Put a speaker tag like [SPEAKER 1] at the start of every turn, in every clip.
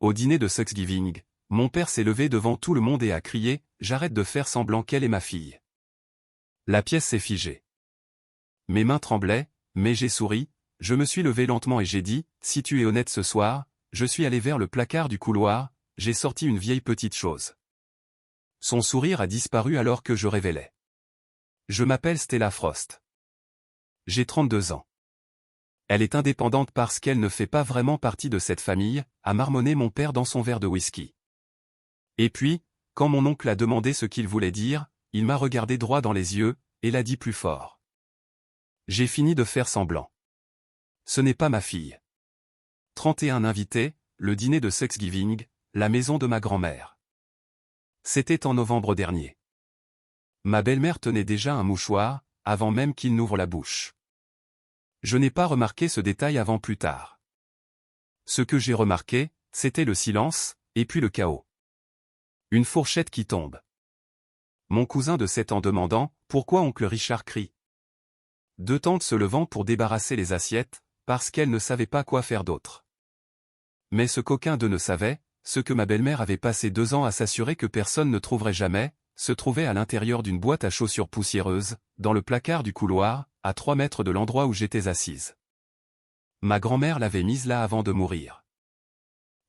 [SPEAKER 1] Au dîner de Thanksgiving, mon père s'est levé devant tout le monde et a crié « J'arrête de faire semblant qu'elle est ma fille ». La pièce s'est figée. Mes mains tremblaient, mais j'ai souri, je me suis levé lentement et j'ai dit « Si tu es honnête ce soir », je suis allé vers le placard du couloir, j'ai sorti une vieille petite chose. Son sourire a disparu alors que je révélais. Je m'appelle Stella Frost. J'ai 32 ans. Elle est indépendante parce qu'elle ne fait pas vraiment partie de cette famille, a marmonné mon père dans son verre de whisky. Et puis, quand mon oncle a demandé ce qu'il voulait dire, il m'a regardé droit dans les yeux, et l'a dit plus fort. J'ai fini de faire semblant. Ce n'est pas ma fille. 31 invités, le dîner de Thanksgiving, la maison de ma grand-mère. C'était en novembre dernier. Ma belle-mère tenait déjà un mouchoir, avant même qu'il n'ouvre la bouche. Je n'ai pas remarqué ce détail avant plus tard. Ce que j'ai remarqué, c'était le silence, et puis le chaos. Une fourchette qui tombe. Mon cousin de 7 ans demandant « Pourquoi oncle Richard crie ?» Deux tantes se levant pour débarrasser les assiettes, parce qu'elles ne savaient pas quoi faire d'autre. Mais ce qu'aucun d'eux ne savait, ce que ma belle-mère avait passé 2 ans à s'assurer que personne ne trouverait jamais, se trouvait à l'intérieur d'une boîte à chaussures poussiéreuse, dans le placard du couloir, à 3 mètres de l'endroit où j'étais assise. Ma grand-mère l'avait mise là avant de mourir.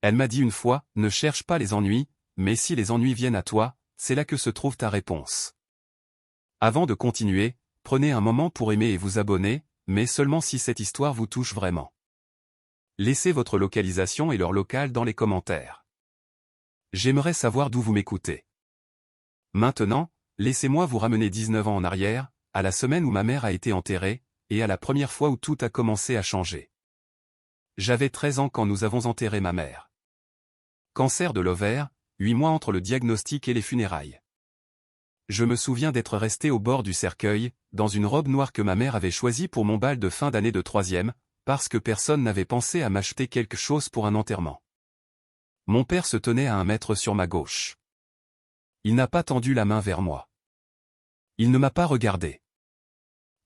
[SPEAKER 1] Elle m'a dit une fois, ne cherche pas les ennuis, mais si les ennuis viennent à toi, c'est là que se trouve ta réponse. Avant de continuer, prenez un moment pour aimer et vous abonner, mais seulement si cette histoire vous touche vraiment. Laissez votre localisation et leur local dans les commentaires. J'aimerais savoir d'où vous m'écoutez. Maintenant, laissez-moi vous ramener 19 ans en arrière, à la semaine où ma mère a été enterrée, et à la première fois où tout a commencé à changer. J'avais 13 ans quand nous avons enterré ma mère. Cancer de l'ovaire, 8 mois entre le diagnostic et les funérailles. Je me souviens d'être resté au bord du cercueil, dans une robe noire que ma mère avait choisie pour mon bal de fin d'année de 3e, parce que personne n'avait pensé à m'acheter quelque chose pour un enterrement. Mon père se tenait à 1 mètre sur ma gauche. Il n'a pas tendu la main vers moi. Il ne m'a pas regardé.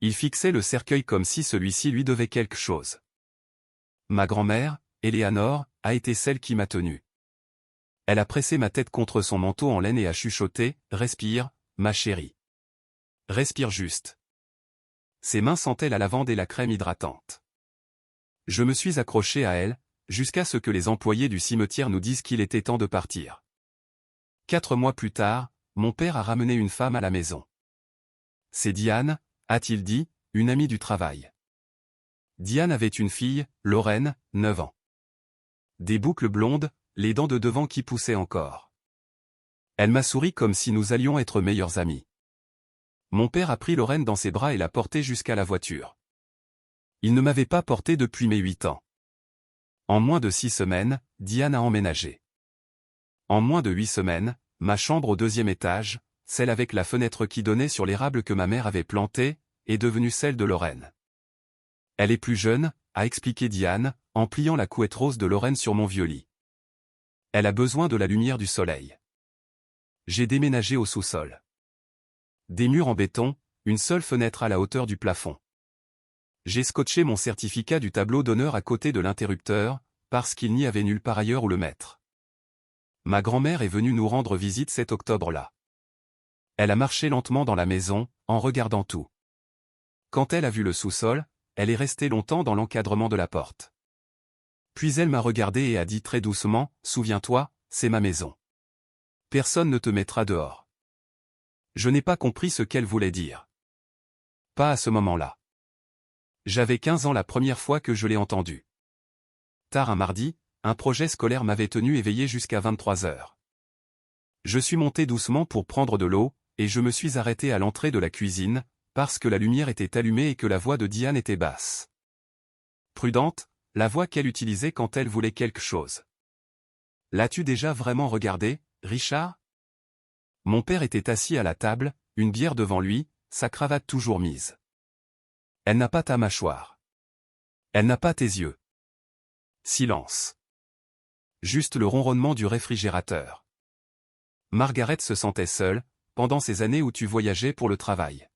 [SPEAKER 1] Il fixait le cercueil comme si celui-ci lui devait quelque chose. Ma grand-mère, Éléanore, a été celle qui m'a tenu. Elle a pressé ma tête contre son manteau en laine et a chuchoté « Respire, ma chérie. Respire juste. » Ses mains sentaient la lavande et la crème hydratante. Je me suis accroché à elle, jusqu'à ce que les employés du cimetière nous disent qu'il était temps de partir. 4 mois plus tard, mon père a ramené une femme à la maison. C'est Diane, a-t-il dit, une amie du travail. Diane avait une fille, Lorraine, 9 ans. Des boucles blondes, les dents de devant qui poussaient encore. Elle m'a souri comme si nous allions être meilleurs amis. Mon père a pris Lorraine dans ses bras et l'a portée jusqu'à la voiture. Il ne m'avait pas porté depuis mes 8 ans. En moins de 6 semaines, Diane a emménagé. En moins de 8 semaines, ma chambre au 2e étage, celle avec la fenêtre qui donnait sur l'érable que ma mère avait planté, est devenue celle de Lorraine. Elle est plus jeune, a expliqué Diane, en pliant la couette rose de Lorraine sur mon vieux lit. Elle a besoin de la lumière du soleil. J'ai déménagé au sous-sol. Des murs en béton, une seule fenêtre à la hauteur du plafond. J'ai scotché mon certificat du tableau d'honneur à côté de l'interrupteur, parce qu'il n'y avait nulle part ailleurs où le mettre. Ma grand-mère est venue nous rendre visite cet octobre-là. Elle a marché lentement dans la maison, en regardant tout. Quand elle a vu le sous-sol, elle est restée longtemps dans l'encadrement de la porte. Puis elle m'a regardé et a dit très doucement, « Souviens-toi, c'est ma maison. Personne ne te mettra dehors. » Je n'ai pas compris ce qu'elle voulait dire. Pas à ce moment-là. J'avais 15 ans la première fois que je l'ai entendu. Tard un mardi, un projet scolaire m'avait tenu éveillé jusqu'à 23 heures. Je suis monté doucement pour prendre de l'eau, et je me suis arrêté à l'entrée de la cuisine, parce que la lumière était allumée et que la voix de Diane était basse. Prudente, la voix qu'elle utilisait quand elle voulait quelque chose. « L'as-tu déjà vraiment regardé, Richard ?» Mon père était assis à la table, une bière devant lui, sa cravate toujours mise. « Elle n'a pas ta mâchoire. Elle n'a pas tes yeux. » Silence. Juste le ronronnement du réfrigérateur. Margaret se sentait seule, pendant ces années où tu voyageais pour le travail.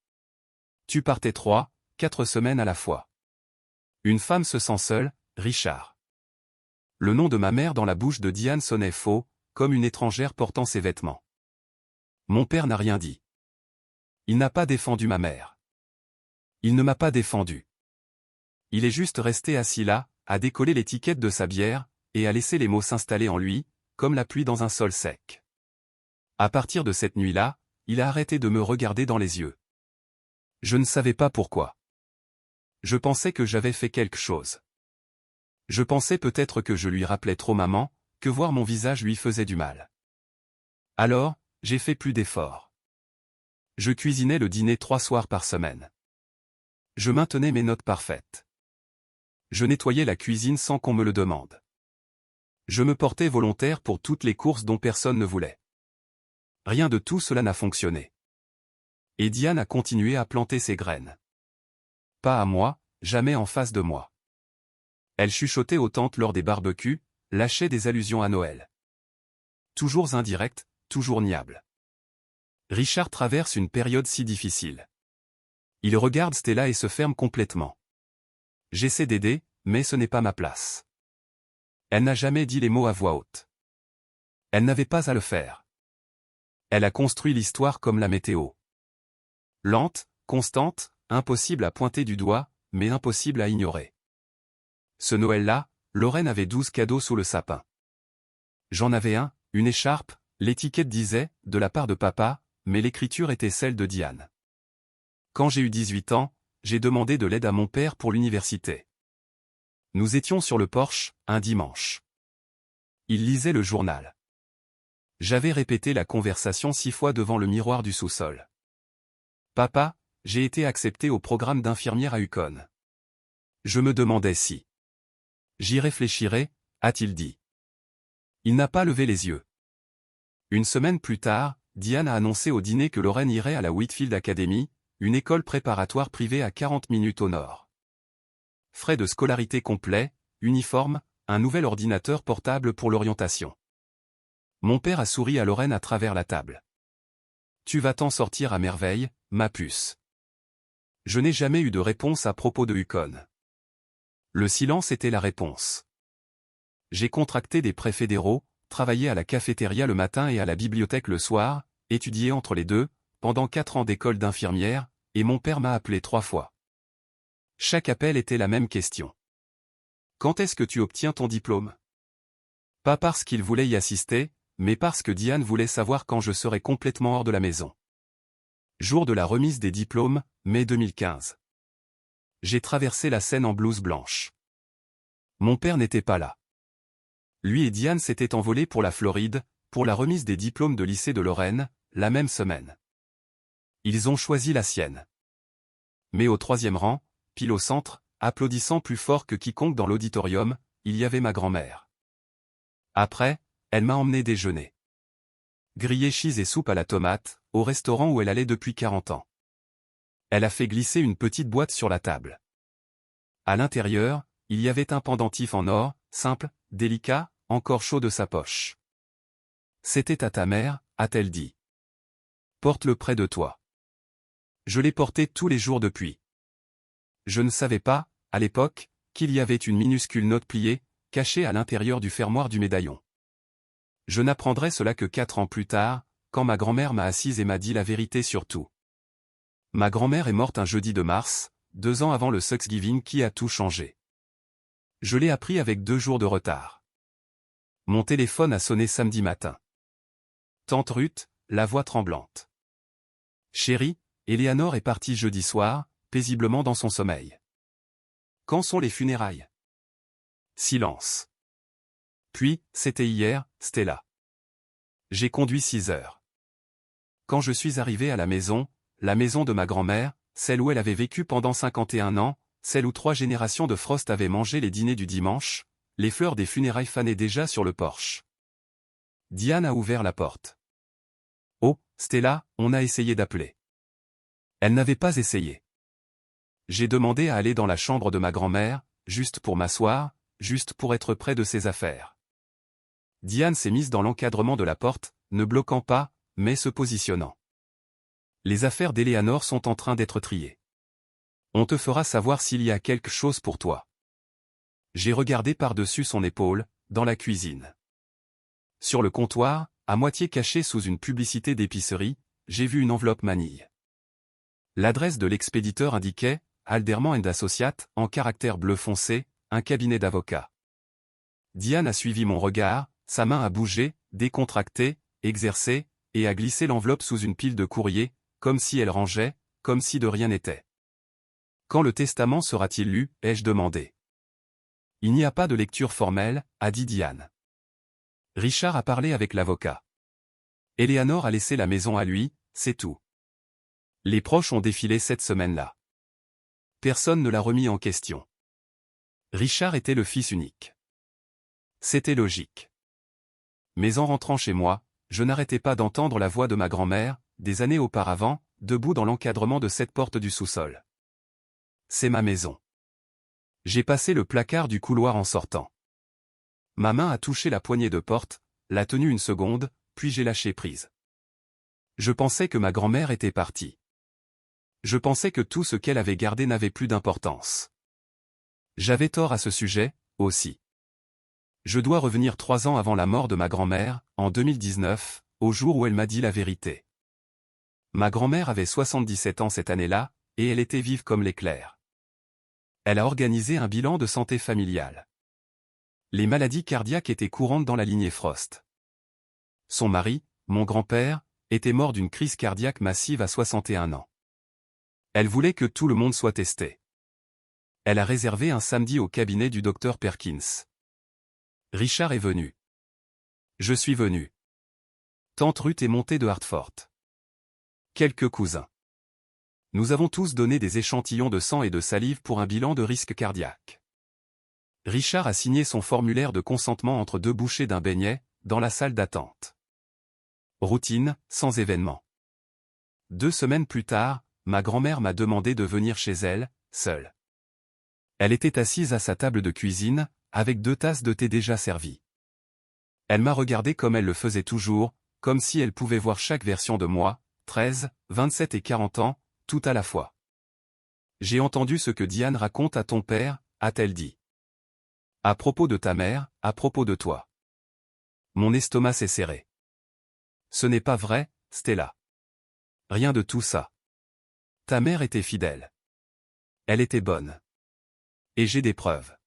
[SPEAKER 1] Tu partais 3, 4 semaines à la fois. Une femme se sent seule, Richard. Le nom de ma mère dans la bouche de Diane sonnait faux, comme une étrangère portant ses vêtements. Mon père n'a rien dit. Il n'a pas défendu ma mère. Il ne m'a pas défendu. Il est juste resté assis là, à décoller l'étiquette de sa bière, et à laisser les mots s'installer en lui, comme la pluie dans un sol sec. À partir de cette nuit-là, il a arrêté de me regarder dans les yeux. Je ne savais pas pourquoi. Je pensais que j'avais fait quelque chose. Je pensais peut-être que je lui rappelais trop maman, que voir mon visage lui faisait du mal. Alors, j'ai fait plus d'efforts. Je cuisinais le dîner 3 soirs par semaine. Je maintenais mes notes parfaites. Je nettoyais la cuisine sans qu'on me le demande. Je me portais volontaire pour toutes les courses dont personne ne voulait. Rien de tout cela n'a fonctionné. Et Diane a continué à planter ses graines. Pas à moi, jamais en face de moi. Elle chuchotait aux tantes lors des barbecues, lâchait des allusions à Noël. Toujours indirecte, toujours niable. Richard traverse une période si difficile. Il regarde Stella et se ferme complètement. J'essaie d'aider, mais ce n'est pas ma place. Elle n'a jamais dit les mots à voix haute. Elle n'avait pas à le faire. Elle a construit l'histoire comme la météo. Lente, constante, impossible à pointer du doigt, mais impossible à ignorer. Ce Noël-là, Lorraine avait 12 cadeaux sous le sapin. J'en avais un, une écharpe, l'étiquette disait « de la part de papa », mais l'écriture était celle de Diane. Quand j'ai eu 18 ans, j'ai demandé de l'aide à mon père pour l'université. Nous étions sur le porche, un dimanche. Il lisait le journal. J'avais répété la conversation 6 fois devant le miroir du sous-sol. « Papa, j'ai été accepté au programme d'infirmière à UConn. » Je me demandais si. « J'y réfléchirai », a-t-il dit. Il n'a pas levé les yeux. Une semaine plus tard, Diane a annoncé au dîner que Lorraine irait à la Whitfield Academy, une école préparatoire privée à 40 minutes au nord. Frais de scolarité complets, uniforme, un nouvel ordinateur portable pour l'orientation. Mon père a souri à Lorraine à travers la table. « Tu vas t'en sortir à merveille, ma puce. » Je n'ai jamais eu de réponse à propos de UConn. Le silence était la réponse. J'ai contracté des prêts fédéraux, travaillé à la cafétéria le matin et à la bibliothèque le soir, étudié entre les deux, pendant 4 ans d'école d'infirmière, et mon père m'a appelé 3 fois. Chaque appel était la même question. Quand est-ce que tu obtiens ton diplôme? Pas parce qu'il voulait y assister, mais parce que Diane voulait savoir quand je serais complètement hors de la maison. Jour de la remise des diplômes, mai 2015. J'ai traversé la Seine en blouse blanche. Mon père n'était pas là. Lui et Diane s'étaient envolés pour la Floride, pour la remise des diplômes de lycée de Lorraine, la même semaine. Ils ont choisi la sienne. Mais au 3e rang, pile au centre, applaudissant plus fort que quiconque dans l'auditorium, il y avait ma grand-mère. Après, elle m'a emmené déjeuner. Grillé cheese et soupe à la tomate, au restaurant où elle allait depuis 40 ans. Elle a fait glisser une petite boîte sur la table. À l'intérieur, il y avait un pendentif en or, simple, délicat, encore chaud de sa poche. « C'était à ta mère », a-t-elle dit. « Porte-le près de toi. » Je l'ai porté tous les jours depuis. Je ne savais pas, à l'époque, qu'il y avait une minuscule note pliée, cachée à l'intérieur du fermoir du médaillon. Je n'apprendrai cela que 4 ans plus tard, quand ma grand-mère m'a assise et m'a dit la vérité sur tout. Ma grand-mère est morte un jeudi de mars, 2 ans avant le Thanksgiving qui a tout changé. Je l'ai appris avec 2 jours de retard. Mon téléphone a sonné samedi matin. Tante Ruth, la voix tremblante. Chérie, Éléanore est partie jeudi soir, paisiblement dans son sommeil. Quand sont les funérailles? Silence. Puis, c'était hier, Stella. J'ai conduit 6 heures. Quand je suis arrivé à la maison de ma grand-mère, celle où elle avait vécu pendant 51 ans, celle où 3 générations de Frost avaient mangé les dîners du dimanche, les fleurs des funérailles fanaient déjà sur le porche. Diane a ouvert la porte. « Oh, Stella, on a essayé d'appeler. » Elle n'avait pas essayé. J'ai demandé à aller dans la chambre de ma grand-mère, juste pour m'asseoir, juste pour être près de ses affaires. Diane s'est mise dans l'encadrement de la porte, ne bloquant pas, mais se positionnant. Les affaires d'Éléanore sont en train d'être triées. On te fera savoir s'il y a quelque chose pour toi. J'ai regardé par-dessus son épaule, dans la cuisine. Sur le comptoir, à moitié caché sous une publicité d'épicerie, j'ai vu une enveloppe manille. L'adresse de l'expéditeur indiquait « Alderman & Associates » en caractère bleu foncé, un cabinet d'avocats. Diane a suivi mon regard, sa main a bougé, décontracté, exercé, et a glissé l'enveloppe sous une pile de courrier, comme si elle rangeait, comme si de rien n'était. « Quand le testament sera-t-il lu ?» ai-je demandé. « Il n'y a pas de lecture formelle », a dit Diane. Richard a parlé avec l'avocat. Eleanor a laissé la maison à lui, c'est tout. Les proches ont défilé cette semaine-là. Personne ne l'a remis en question. Richard était le fils unique. C'était logique. Mais en rentrant chez moi, je n'arrêtais pas d'entendre la voix de ma grand-mère, des années auparavant, debout dans l'encadrement de cette porte du sous-sol. C'est ma maison. J'ai passé le placard du couloir en sortant. Ma main a touché la poignée de porte, l'a tenue une seconde, puis j'ai lâché prise. Je pensais que ma grand-mère était partie. Je pensais que tout ce qu'elle avait gardé n'avait plus d'importance. J'avais tort à ce sujet, aussi. Je dois revenir 3 ans avant la mort de ma grand-mère, en 2019, au jour où elle m'a dit la vérité. Ma grand-mère avait 77 ans cette année-là, et elle était vive comme l'éclair. Elle a organisé un bilan de santé familiale. Les maladies cardiaques étaient courantes dans la lignée Frost. Son mari, mon grand-père, était mort d'une crise cardiaque massive à 61 ans. Elle voulait que tout le monde soit testé. Elle a réservé un samedi au cabinet du docteur Perkins. Richard est venu. Je suis venu. Tante Ruth est montée de Hartford. Quelques cousins. Nous avons tous donné des échantillons de sang et de salive pour un bilan de risque cardiaque. Richard a signé son formulaire de consentement entre 2 bouchées d'un beignet, dans la salle d'attente. Routine, sans événement. 2 semaines plus tard, ma grand-mère m'a demandé de venir chez elle, seule. Elle était assise à sa table de cuisine, avec 2 tasses de thé déjà servies. Elle m'a regardé comme elle le faisait toujours, comme si elle pouvait voir chaque version de moi, 13, 27 et 40 ans, tout à la fois. J'ai entendu ce que Diane raconte à ton père, a-t-elle dit. À propos de ta mère, à propos de toi. Mon estomac s'est serré. Ce n'est pas vrai, Stella. Rien de tout ça. Ta mère était fidèle. Elle était bonne. Et j'ai des preuves.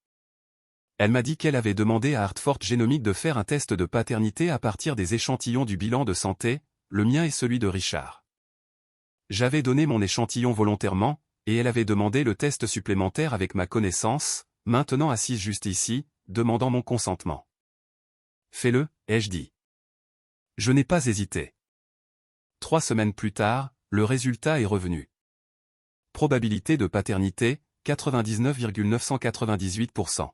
[SPEAKER 1] Elle m'a dit qu'elle avait demandé à Hartford Genomics de faire un test de paternité à partir des échantillons du bilan de santé, le mien et celui de Richard. J'avais donné mon échantillon volontairement, et elle avait demandé le test supplémentaire avec ma connaissance, maintenant assise juste ici, demandant mon consentement. Fais-le, ai-je dit. Je n'ai pas hésité. 3 semaines plus tard, le résultat est revenu. Probabilité de paternité, 99,998%.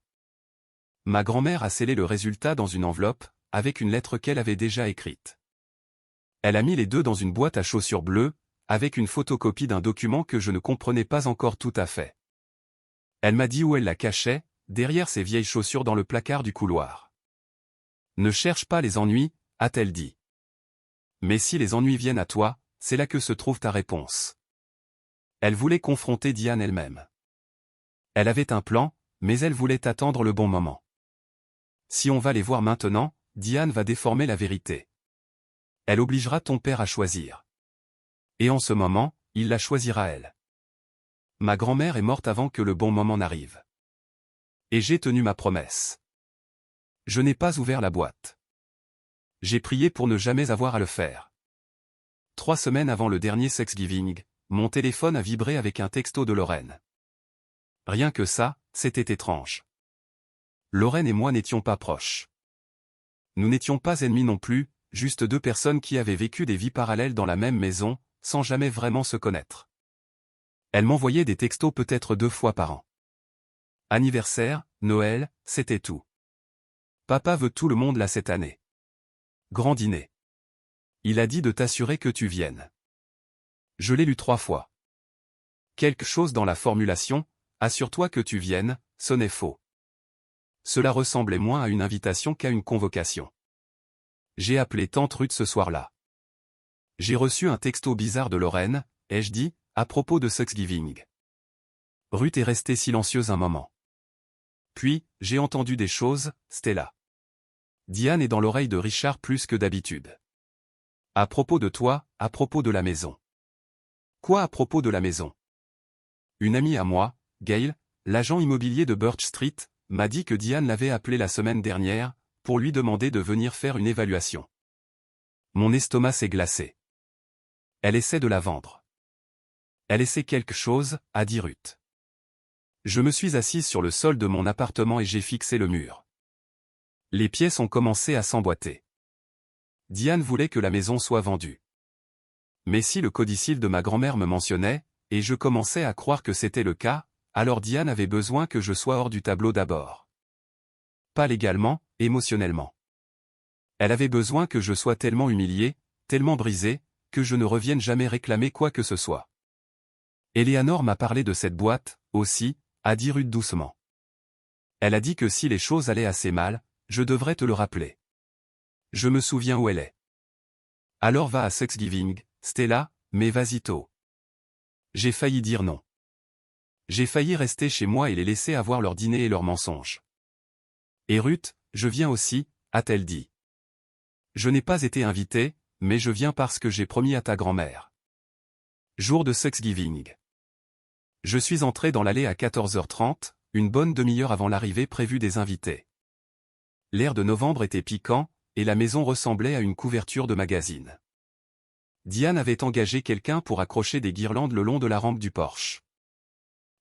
[SPEAKER 1] Ma grand-mère a scellé le résultat dans une enveloppe, avec une lettre qu'elle avait déjà écrite. Elle a mis les 2 dans une boîte à chaussures bleues, avec une photocopie d'un document que je ne comprenais pas encore tout à fait. Elle m'a dit où elle la cachait, derrière ses vieilles chaussures dans le placard du couloir. Ne cherche pas les ennuis, a-t-elle dit. Mais si les ennuis viennent à toi, c'est là que se trouve ta réponse. Elle voulait confronter Diane elle-même. Elle avait un plan, mais elle voulait attendre le bon moment. Si on va les voir maintenant, Diane va déformer la vérité. Elle obligera ton père à choisir. Et en ce moment, il la choisira elle. Ma grand-mère est morte avant que le bon moment n'arrive. Et j'ai tenu ma promesse. Je n'ai pas ouvert la boîte. J'ai prié pour ne jamais avoir à le faire. 3 semaines avant le dernier Thanksgiving, mon téléphone a vibré avec un texto de Lorraine. Rien que ça, c'était étrange. Lorraine et moi n'étions pas proches. Nous n'étions pas ennemis non plus, juste 2 personnes qui avaient vécu des vies parallèles dans la même maison, sans jamais vraiment se connaître. Elle m'envoyait des textos peut-être 2 fois par an. Anniversaire, Noël, c'était tout. Papa veut tout le monde là cette année. Grand dîner. Il a dit de t'assurer que tu viennes. Je l'ai lu 3 fois. Quelque chose dans la formulation, assure-toi que tu viennes, sonnait faux. Cela ressemblait moins à une invitation qu'à une convocation. J'ai appelé tante Ruth ce soir-là. J'ai reçu un texto bizarre de Lorraine, ai-je dit, à propos de Thanksgiving. Ruth est restée silencieuse un moment. Puis, j'ai entendu des choses, Stella. Diane est dans l'oreille de Richard plus que d'habitude. À propos de toi, à propos de la maison. Quoi à propos de la maison? Une amie à moi, Gail, l'agent immobilier de Birch Street, m'a dit que Diane l'avait appelé la semaine dernière, pour lui demander de venir faire une évaluation. Mon estomac s'est glacé. Elle essaie de la vendre. Elle essaie quelque chose, a dit Ruth. Je me suis assise sur le sol de mon appartement et j'ai fixé le mur. Les pièces ont commencé à s'emboîter. Diane voulait que la maison soit vendue. Mais si le codicile de ma grand-mère me mentionnait, et je commençais à croire que c'était le cas, alors Diane avait besoin que je sois hors du tableau d'abord. Pas légalement, émotionnellement. Elle avait besoin que je sois tellement humilié, tellement brisé, que je ne revienne jamais réclamer quoi que ce soit. Eleanor m'a parlé de cette boîte, aussi, a dit Ruth doucement. Elle a dit que si les choses allaient assez mal, je devrais te le rappeler. Je me souviens où elle est. Alors va à Thanksgiving, Stella, mais vas-y tôt. J'ai failli dire non. J'ai failli rester chez moi et les laisser avoir leur dîner et leurs mensonges. Et Ruth, je viens aussi, a-t-elle dit. Je n'ai pas été invitée, mais je viens parce que j'ai promis à ta grand-mère. Jour de Thanksgiving. Je suis entré dans l'allée à 14h30, une bonne demi-heure avant l'arrivée prévue des invités. L'air de novembre était piquant, et la maison ressemblait à une couverture de magazine. Diane avait engagé quelqu'un pour accrocher des guirlandes le long de la rampe du porche.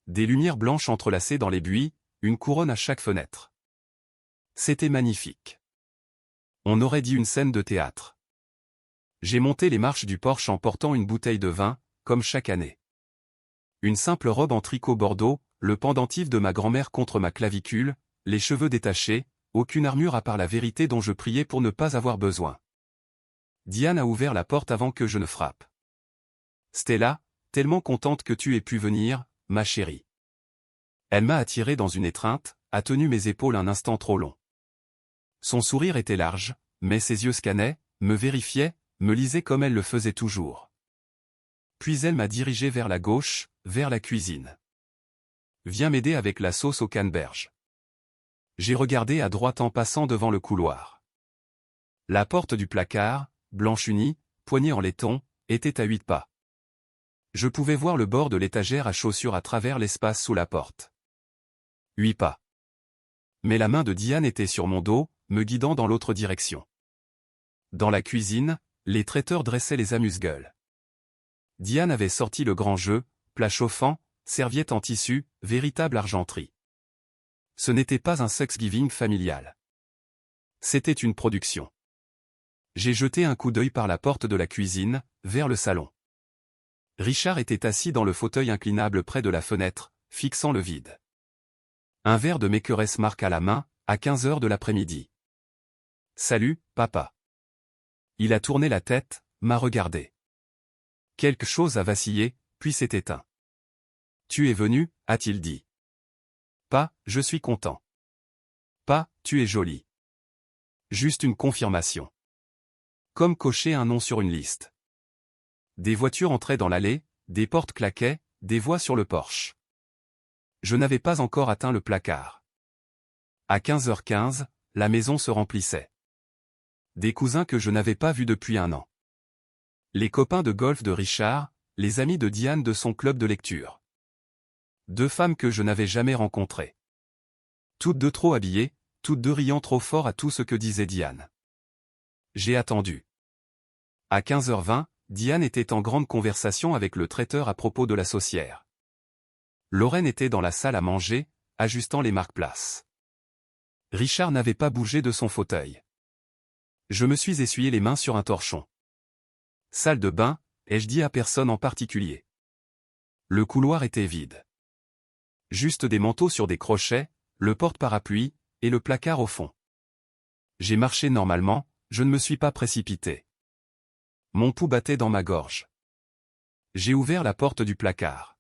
[SPEAKER 1] Des lumières blanches entrelacées dans les buis, une couronne à chaque fenêtre. C'était magnifique. On aurait dit une scène de théâtre. J'ai monté les marches du porche en portant une bouteille de vin, comme chaque année. Une simple robe en tricot bordeaux, le pendentif de ma grand-mère contre ma clavicule, les cheveux détachés, aucune armure à part la vérité dont je priais pour ne pas avoir besoin. Diane a ouvert la porte avant que je ne frappe. Stella, tellement contente que tu aies pu venir, ma chérie. Elle m'a attiré dans une étreinte, a tenu mes épaules un instant trop long. Son sourire était large, mais ses yeux scannaient, me vérifiaient, me lisaient comme elle le faisait toujours. Puis elle m'a dirigé vers la gauche, vers la cuisine. Viens m'aider avec la sauce au canneberge. J'ai regardé à droite en passant devant le couloir. La porte du placard, blanche unie, poignée en laiton, était à 8 pas. Je pouvais voir le bord de l'étagère à chaussures à travers l'espace sous la porte. 8 pas. Mais la main de Diane était sur mon dos, me guidant dans l'autre direction. Dans la cuisine, les traiteurs dressaient les amuse-gueules. Diane avait sorti le grand jeu, plat chauffant, serviette en tissu, véritable argenterie. Ce n'était pas un Thanksgiving familial. C'était une production. J'ai jeté un coup d'œil par la porte de la cuisine, vers le salon. Richard était assis dans le fauteuil inclinable près de la fenêtre, fixant le vide. Un verre de Maker's Mark à la main, à 15h de l'après-midi. « Salut, papa. » Il a tourné la tête, m'a regardé. Quelque chose a vacillé, puis s'est éteint. « Tu es venu, a-t-il dit. »« Pas, je suis content. »« Pas, tu es joli. » Juste une confirmation. Comme cocher un nom sur une liste. Des voitures entraient dans l'allée, des portes claquaient, des voix sur le porche. Je n'avais pas encore atteint le placard. À 15h15, la maison se remplissait. Des cousins que je n'avais pas vus depuis un an. Les copains de golf de Richard, les amis de Diane de son club de lecture. 2 femmes que je n'avais jamais rencontrées. Toutes deux trop habillées, toutes deux riant trop fort à tout ce que disait Diane. J'ai attendu. À 15h20, Diane était en grande conversation avec le traiteur à propos de la saucière. Lorraine était dans la salle à manger, ajustant les marque-places. Richard n'avait pas bougé de son fauteuil. Je me suis essuyé les mains sur un torchon. Salle de bain, ai-je dit à personne en particulier. Le couloir était vide. Juste des manteaux sur des crochets, le porte-parapluie, et le placard au fond. J'ai marché normalement, je ne me suis pas précipité. Mon pouls battait dans ma gorge. J'ai ouvert la porte du placard.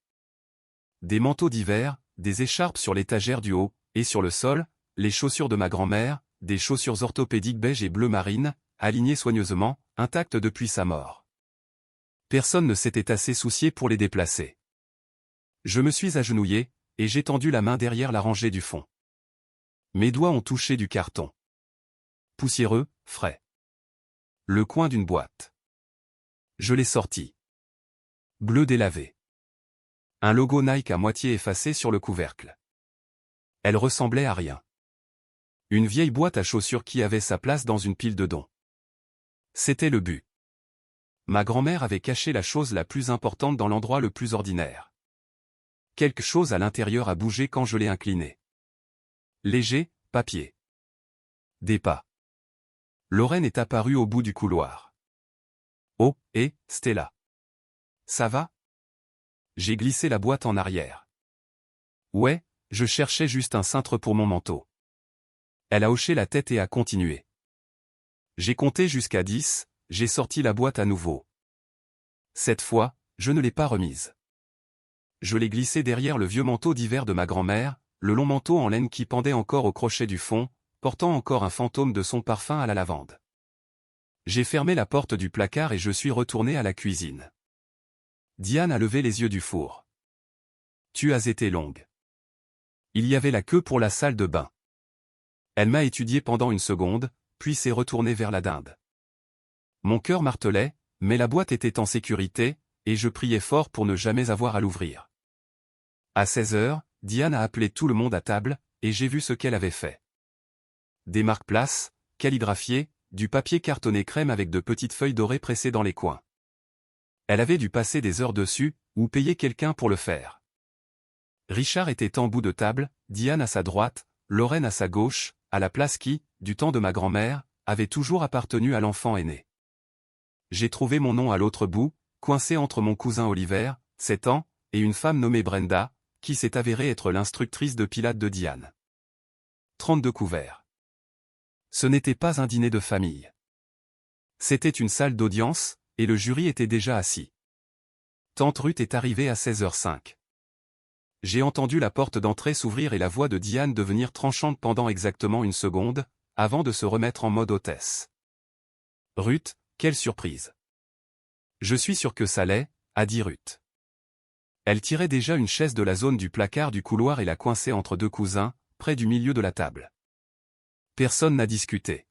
[SPEAKER 1] Des manteaux d'hiver, des écharpes sur l'étagère du haut, et sur le sol, les chaussures de ma grand-mère, des chaussures orthopédiques beige et bleu marine, alignées soigneusement, intactes depuis sa mort. Personne ne s'était assez soucié pour les déplacer. Je me suis agenouillé, et j'ai tendu la main derrière la rangée du fond. Mes doigts ont touché du carton. poussiéreux, frais. Le coin d'une boîte. Je l'ai sorti. Bleu délavé. Un logo Nike à moitié effacé sur le couvercle. Elle ressemblait à rien. Une vieille boîte à chaussures qui avait sa place dans une pile de dons. C'était le but. Ma grand-mère avait caché la chose la plus importante dans l'endroit le plus ordinaire. Quelque chose à l'intérieur a bougé quand je l'ai incliné. Léger, papier. Des pas. Lorraine est apparue au bout du couloir. Oh, et, Stella. Ça va? J'ai glissé la boîte en arrière. Ouais, je cherchais juste un cintre pour mon manteau. Elle a hoché la tête et a continué. J'ai compté jusqu'à 10, j'ai sorti la boîte à nouveau. Cette fois, je ne l'ai pas remise. Je l'ai glissée derrière le vieux manteau d'hiver de ma grand-mère, le long manteau en laine qui pendait encore au crochet du fond, portant encore un fantôme de son parfum à la lavande. J'ai fermé la porte du placard et je suis retourné à la cuisine. Diane a levé les yeux du four. Tu as été longue. Il y avait la queue pour la salle de bain. Elle m'a étudié pendant une seconde, puis s'est retournée vers la dinde. Mon cœur martelait, mais la boîte était en sécurité, et je priais fort pour ne jamais avoir à l'ouvrir. À 16 heures, Diane a appelé tout le monde à table, et j'ai vu ce qu'elle avait fait. Des marque-places, calligraphiées, du papier cartonné crème avec de petites feuilles dorées pressées dans les coins. Elle avait dû passer des heures dessus, ou payer quelqu'un pour le faire. Richard était en bout de table, Diane à sa droite, Lorraine à sa gauche, à la place qui, du temps de ma grand-mère, avait toujours appartenu à l'enfant aîné. J'ai trouvé mon nom à l'autre bout, coincé entre mon cousin Oliver, 7 ans, et une femme nommée Brenda, qui s'est avérée être l'instructrice de pilates de Diane. 32 couverts. Ce n'était pas un dîner de famille. C'était une salle d'audience, et le jury était déjà assis. Tante Ruth est arrivée à 16h05. J'ai entendu la porte d'entrée s'ouvrir et la voix de Diane devenir tranchante pendant exactement une seconde, avant de se remettre en mode hôtesse. Ruth, quelle surprise. Je suis sûr que ça l'est, a dit Ruth. Elle tirait déjà une chaise de la zone du placard du couloir et la coinçait entre deux cousins, près du milieu de la table. Personne n'a discuté.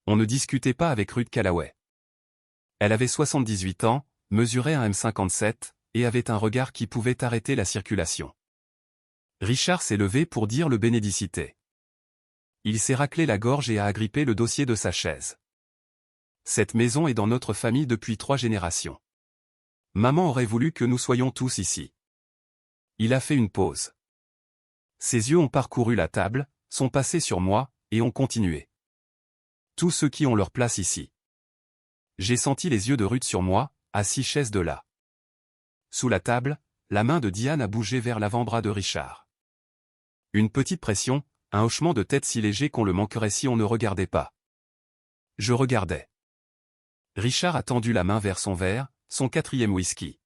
[SPEAKER 1] On ne discutait pas avec Ruth Callaway. Elle avait 78 ans, mesurait 1,57 m, et avait un regard qui pouvait arrêter la circulation. Richard s'est levé pour dire le bénédicité. Il s'est raclé la gorge et a agrippé le dossier de sa chaise. Cette maison est dans notre famille depuis 3 générations. Maman aurait voulu que nous soyons tous ici. Il a fait une pause. Ses yeux ont parcouru la table, sont passés sur moi, et ont continué. Tous ceux qui ont leur place ici. J'ai senti les yeux de Ruth sur moi, à 6 chaises de là. Sous la table, la main de Diane a bougé vers l'avant-bras de Richard. Une petite pression, un hochement de tête si léger qu'on le manquerait si on ne regardait pas. Je regardais. Richard a tendu la main vers son verre, son 4e whisky.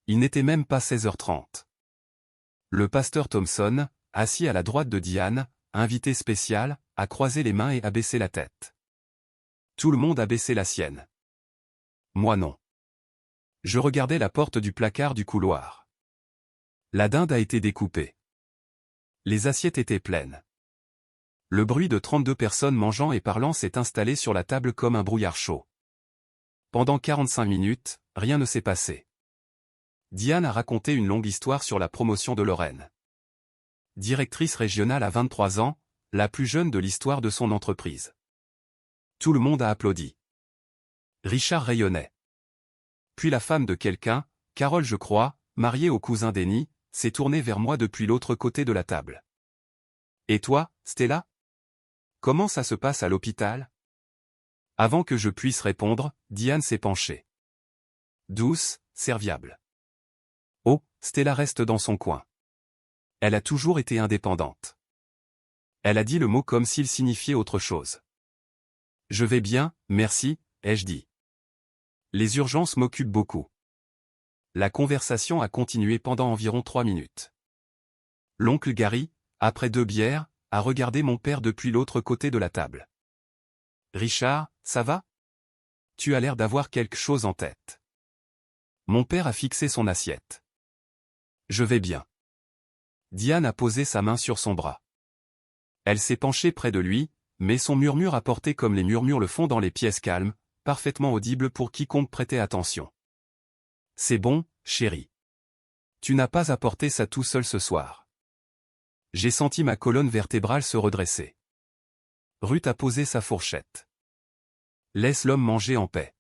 [SPEAKER 1] Il n'était même pas 16h30. Le pasteur Thompson, assis à la droite de Diane, invité spécial, a croisé les mains et a baissé la tête. Tout le monde a baissé la sienne. Moi non. Je regardais la porte du placard du couloir. La dinde a été découpée. Les assiettes étaient pleines. Le bruit de 32 personnes mangeant et parlant s'est installé sur la table comme un brouillard chaud. Pendant 45 minutes, rien ne s'est passé. Diane a raconté une longue histoire sur la promotion de Lorraine. Directrice régionale à 23 ans, la plus jeune de l'histoire de son entreprise. Tout le monde a applaudi. Richard rayonnait. Puis la femme de quelqu'un, Carole je crois, mariée au cousin d'Annie, s'est tournée vers moi depuis l'autre côté de la table. Et toi, Stella? Comment ça se passe à l'hôpital? Avant que je puisse répondre, Diane s'est penchée. Douce, serviable. Oh, Stella reste dans son coin. Elle a toujours été indépendante. Elle a dit le mot comme s'il signifiait autre chose. Je vais bien, merci, ai-je dit. Les urgences m'occupent beaucoup. La conversation a continué pendant environ 3 minutes. L'oncle Gary, après 2 bières, a regardé mon père depuis l'autre côté de la table. Richard, ça va? Tu as l'air d'avoir quelque chose en tête. Mon père a fixé son assiette. Je vais bien. Diane a posé sa main sur son bras. Elle s'est penchée près de lui, mais son murmure apportait comme les murmures le font dans les pièces calmes, parfaitement audibles pour quiconque prêtait attention. « C'est bon, chérie. Tu n'as pas apporté ça tout seul ce soir. » J'ai senti ma colonne vertébrale se redresser. Ruth a posé sa fourchette. « Laisse l'homme manger en paix. »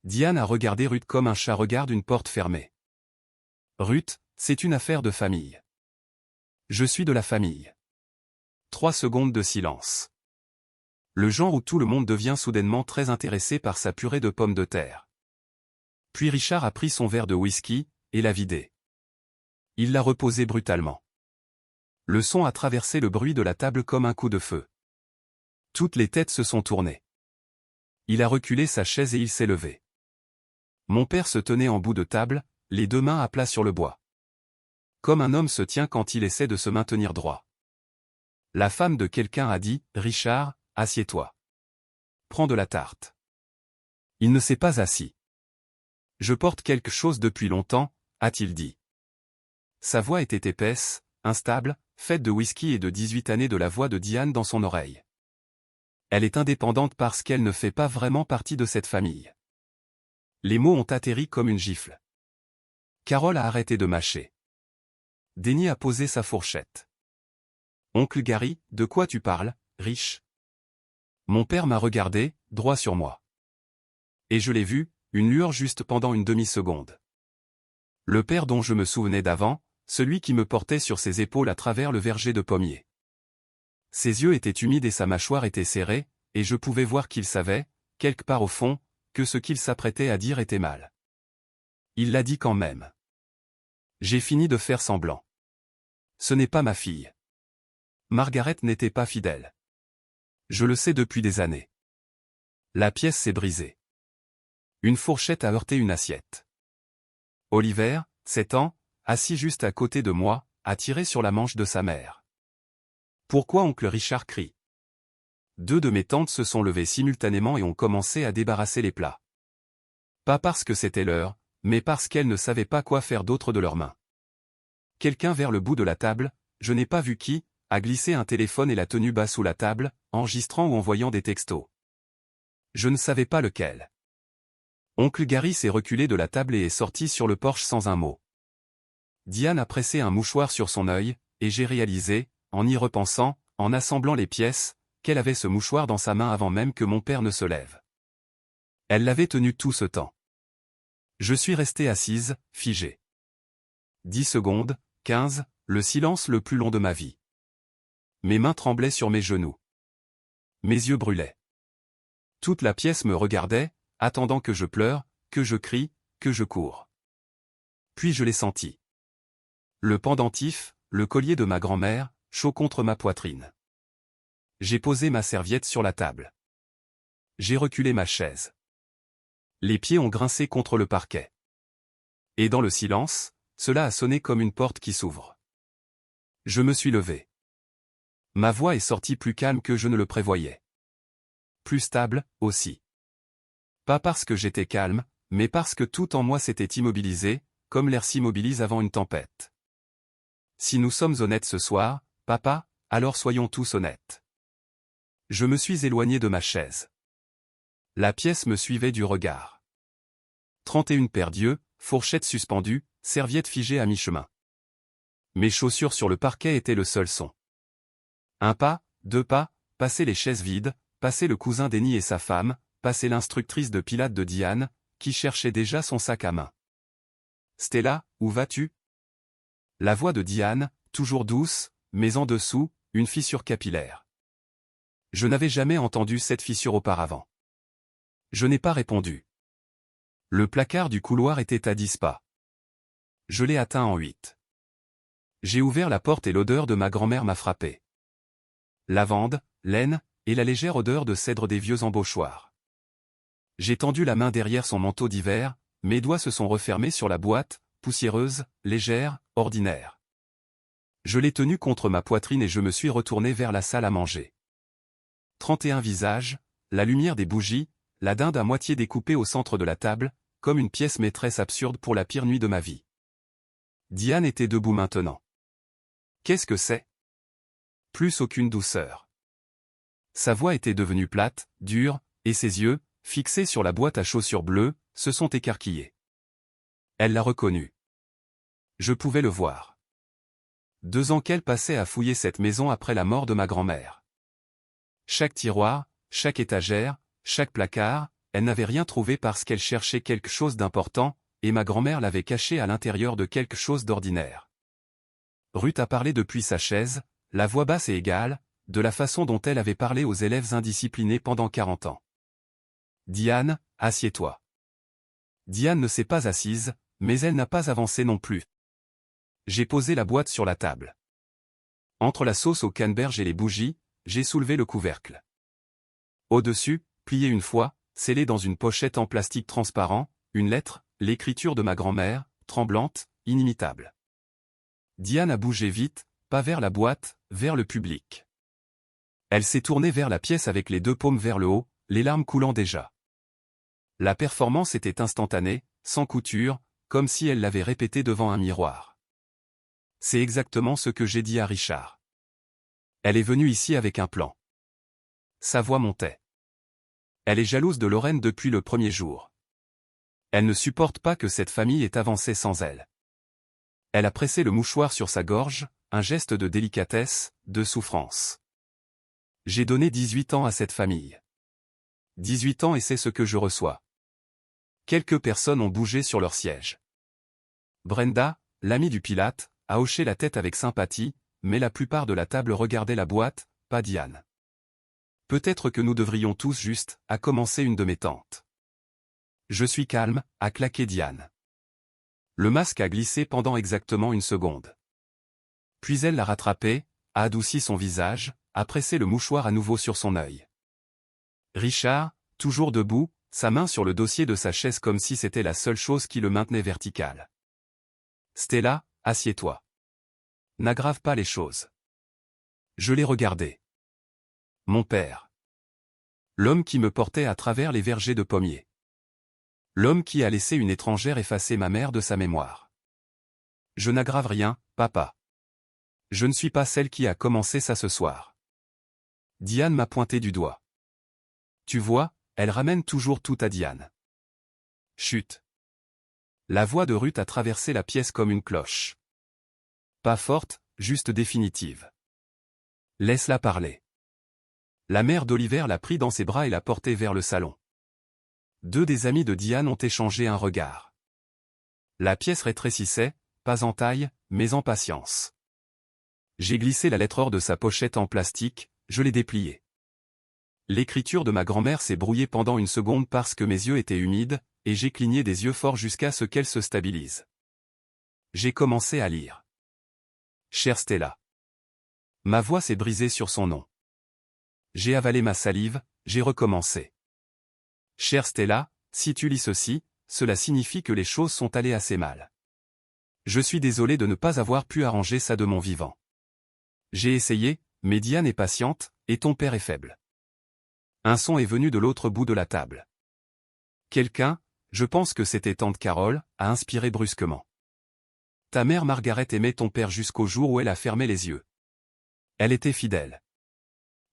[SPEAKER 1] Diane a regardé Ruth comme un chat regarde une porte fermée. « Ruth, c'est une affaire de famille. Je suis de la famille. » 3 secondes de silence. Le genre où tout le monde devient soudainement très intéressé par sa purée de pommes de terre. Puis Richard a pris son verre de whisky, et l'a vidé. Il l'a reposé brutalement. Le son a traversé le bruit de la table comme un coup de feu. Toutes les têtes se sont tournées. Il a reculé sa chaise et il s'est levé. Mon père se tenait en bout de table, les 2 mains à plat sur le bois. Comme un homme se tient quand il essaie de se maintenir droit. La femme de quelqu'un a dit « Richard, assieds-toi. Prends de la tarte. » Il ne s'est pas assis. « Je porte quelque chose depuis longtemps, » a-t-il dit. Sa voix était épaisse, instable, faite de whisky et de 18 années de la voix de Diane dans son oreille. Elle est indépendante parce qu'elle ne fait pas vraiment partie de cette famille. Les mots ont atterri comme une gifle. Carole a arrêté de mâcher. Denny a posé sa fourchette. « Oncle Gary, de quoi tu parles, Rich ?» Mon père m'a regardé, droit sur moi. Et je l'ai vu, une lueur juste pendant une demi-seconde. Le père dont je me souvenais d'avant, celui qui me portait sur ses épaules à travers le verger de pommiers. Ses yeux étaient humides et sa mâchoire était serrée, et je pouvais voir qu'il savait, quelque part au fond, que ce qu'il s'apprêtait à dire était mal. Il l'a dit quand même. J'ai fini de faire semblant. Ce n'est pas ma fille. Margaret n'était pas fidèle. Je le sais depuis des années. La pièce s'est brisée. Une fourchette a heurté une assiette. Oliver, 7 ans, assis juste à côté de moi, a tiré sur la manche de sa mère. Pourquoi oncle Richard crie? 2 de mes tantes se sont levées simultanément et ont commencé à débarrasser les plats. Pas parce que c'était l'heure, mais parce qu'elles ne savaient pas quoi faire d'autre de leurs mains. Quelqu'un vers le bout de la table, je n'ai pas vu qui, a glissé un téléphone et l'a tenu bas sous la table, enregistrant ou envoyant des textos. Je ne savais pas lequel. Oncle Gary s'est reculé de la table et est sorti sur le porche sans un mot. Diane a pressé un mouchoir sur son œil, et j'ai réalisé, en y repensant, en assemblant les pièces, qu'elle avait ce mouchoir dans sa main avant même que mon père ne se lève. Elle l'avait tenu tout ce temps. Je suis resté assise, figée. 10 secondes, 15, le silence le plus long de ma vie. Mes mains tremblaient sur mes genoux. Mes yeux brûlaient. Toute la pièce me regardait, attendant que je pleure, que je crie, que je cours. Puis je l'ai senti. Le pendentif, le collier de ma grand-mère, chaud contre ma poitrine. J'ai posé ma serviette sur la table. J'ai reculé ma chaise. Les pieds ont grincé contre le parquet. Et dans le silence, cela a sonné comme une porte qui s'ouvre. Je me suis levé. Ma voix est sortie plus calme que je ne le prévoyais. Plus stable, aussi. Pas parce que j'étais calme, mais parce que tout en moi s'était immobilisé, comme l'air s'immobilise avant une tempête. Si nous sommes honnêtes ce soir, papa, alors soyons tous honnêtes. Je me suis éloigné de ma chaise. La pièce me suivait du regard. 31 paires d'yeux, fourchette suspendue, serviette figée à mi-chemin. Mes chaussures sur le parquet étaient le seul son. 1 pas, 2 pas, passer les chaises vides, passer le cousin Denny et sa femme, passer l'instructrice de pilates de Diane, qui cherchait déjà son sac à main. Stella, où vas-tu? La voix de Diane, toujours douce, mais en dessous, une fissure capillaire. Je n'avais jamais entendu cette fissure auparavant. Je n'ai pas répondu. Le placard du couloir était à 10 pas. Je l'ai atteint en 8. J'ai ouvert la porte et l'odeur de ma grand-mère m'a frappé. Lavande, laine, et la légère odeur de cèdre des vieux embauchoirs. J'ai tendu la main derrière son manteau d'hiver, mes doigts se sont refermés sur la boîte, poussiéreuse, légère, ordinaire. Je l'ai tenue contre ma poitrine et je me suis retourné vers la salle à manger. 31 visages, la lumière des bougies, la dinde à moitié découpée au centre de la table, comme une pièce maîtresse absurde pour la pire nuit de ma vie. Diane était debout maintenant. Qu'est-ce que c'est? Plus aucune douceur. Sa voix était devenue plate, dure, et ses yeux, fixés sur la boîte à chaussures bleues, se sont écarquillés. Elle l'a reconnu. Je pouvais le voir. 2 ans qu'elle passait à fouiller cette maison après la mort de ma grand-mère. Chaque tiroir, chaque étagère, chaque placard, elle n'avait rien trouvé parce qu'elle cherchait quelque chose d'important, et ma grand-mère l'avait caché à l'intérieur de quelque chose d'ordinaire. Ruth a parlé depuis sa chaise, la voix basse et égale, de la façon dont elle avait parlé aux élèves indisciplinés pendant 40 ans. Diane, assieds-toi. Diane ne s'est pas assise, mais elle n'a pas avancé non plus. J'ai posé la boîte sur la table. Entre la sauce au canneberge et les bougies, j'ai soulevé le couvercle. Au-dessus, plié une fois, scellé dans une pochette en plastique transparent, une lettre, l'écriture de ma grand-mère, tremblante, inimitable. Diane a bougé vite, pas vers la boîte, vers le public. Elle s'est tournée vers la pièce avec les 2 paumes vers le haut, les larmes coulant déjà. La performance était instantanée, sans couture, comme si elle l'avait répété devant un miroir. C'est exactement ce que j'ai dit à Richard. Elle est venue ici avec un plan. Sa voix montait. Elle est jalouse de Lorraine depuis le premier jour. Elle ne supporte pas que cette famille ait avancé sans elle. Elle a pressé le mouchoir sur sa gorge, un geste de délicatesse, de souffrance. J'ai donné 18 ans à cette famille. 18 ans et c'est ce que je reçois. Quelques personnes ont bougé sur leur siège. Brenda, l'amie du Pilate, a hoché la tête avec sympathie, mais la plupart de la table regardait la boîte, pas Diane. Peut-être que nous devrions tous juste, à commencer une de mes tantes. Je suis calme, a claqué Diane. Le masque a glissé pendant exactement 1 seconde. Puis elle l'a rattrapé, a adouci son visage, a pressé le mouchoir à nouveau sur son œil. Richard, toujours debout, sa main sur le dossier de sa chaise comme si c'était la seule chose qui le maintenait vertical. Stella, assieds-toi. N'aggrave pas les choses. Je l'ai regardé. Mon père. L'homme qui me portait à travers les vergers de pommiers. L'homme qui a laissé une étrangère effacer ma mère de sa mémoire. Je n'aggrave rien, papa. Je ne suis pas celle qui a commencé ça ce soir. Diane m'a pointé du doigt. Tu vois, elle ramène toujours tout à Diane. Chut. La voix de Ruth a traversé la pièce comme une cloche. Pas forte, juste définitive. Laisse-la parler. La mère d'Oliver l'a pris dans ses bras et l'a porté vers le salon. 2 des amis de Diane ont échangé un regard. La pièce rétrécissait, pas en taille, mais en patience. J'ai glissé la lettre hors de sa pochette en plastique, je l'ai dépliée. L'écriture de ma grand-mère s'est brouillée pendant 1 seconde parce que mes yeux étaient humides, et j'ai cligné des yeux forts jusqu'à ce qu'elle se stabilise. J'ai commencé à lire. Chère Stella. Ma voix s'est brisée sur son nom. J'ai avalé ma salive, j'ai recommencé. Chère Stella, si tu lis ceci, cela signifie que les choses sont allées assez mal. Je suis désolé de ne pas avoir pu arranger ça de mon vivant. J'ai essayé, mais Diane est patiente, et ton père est faible. Un son est venu de l'autre bout de la table. Quelqu'un, je pense que c'était tante Carole, a inspiré brusquement. Ta mère Margaret aimait ton père jusqu'au jour où elle a fermé les yeux. Elle était fidèle.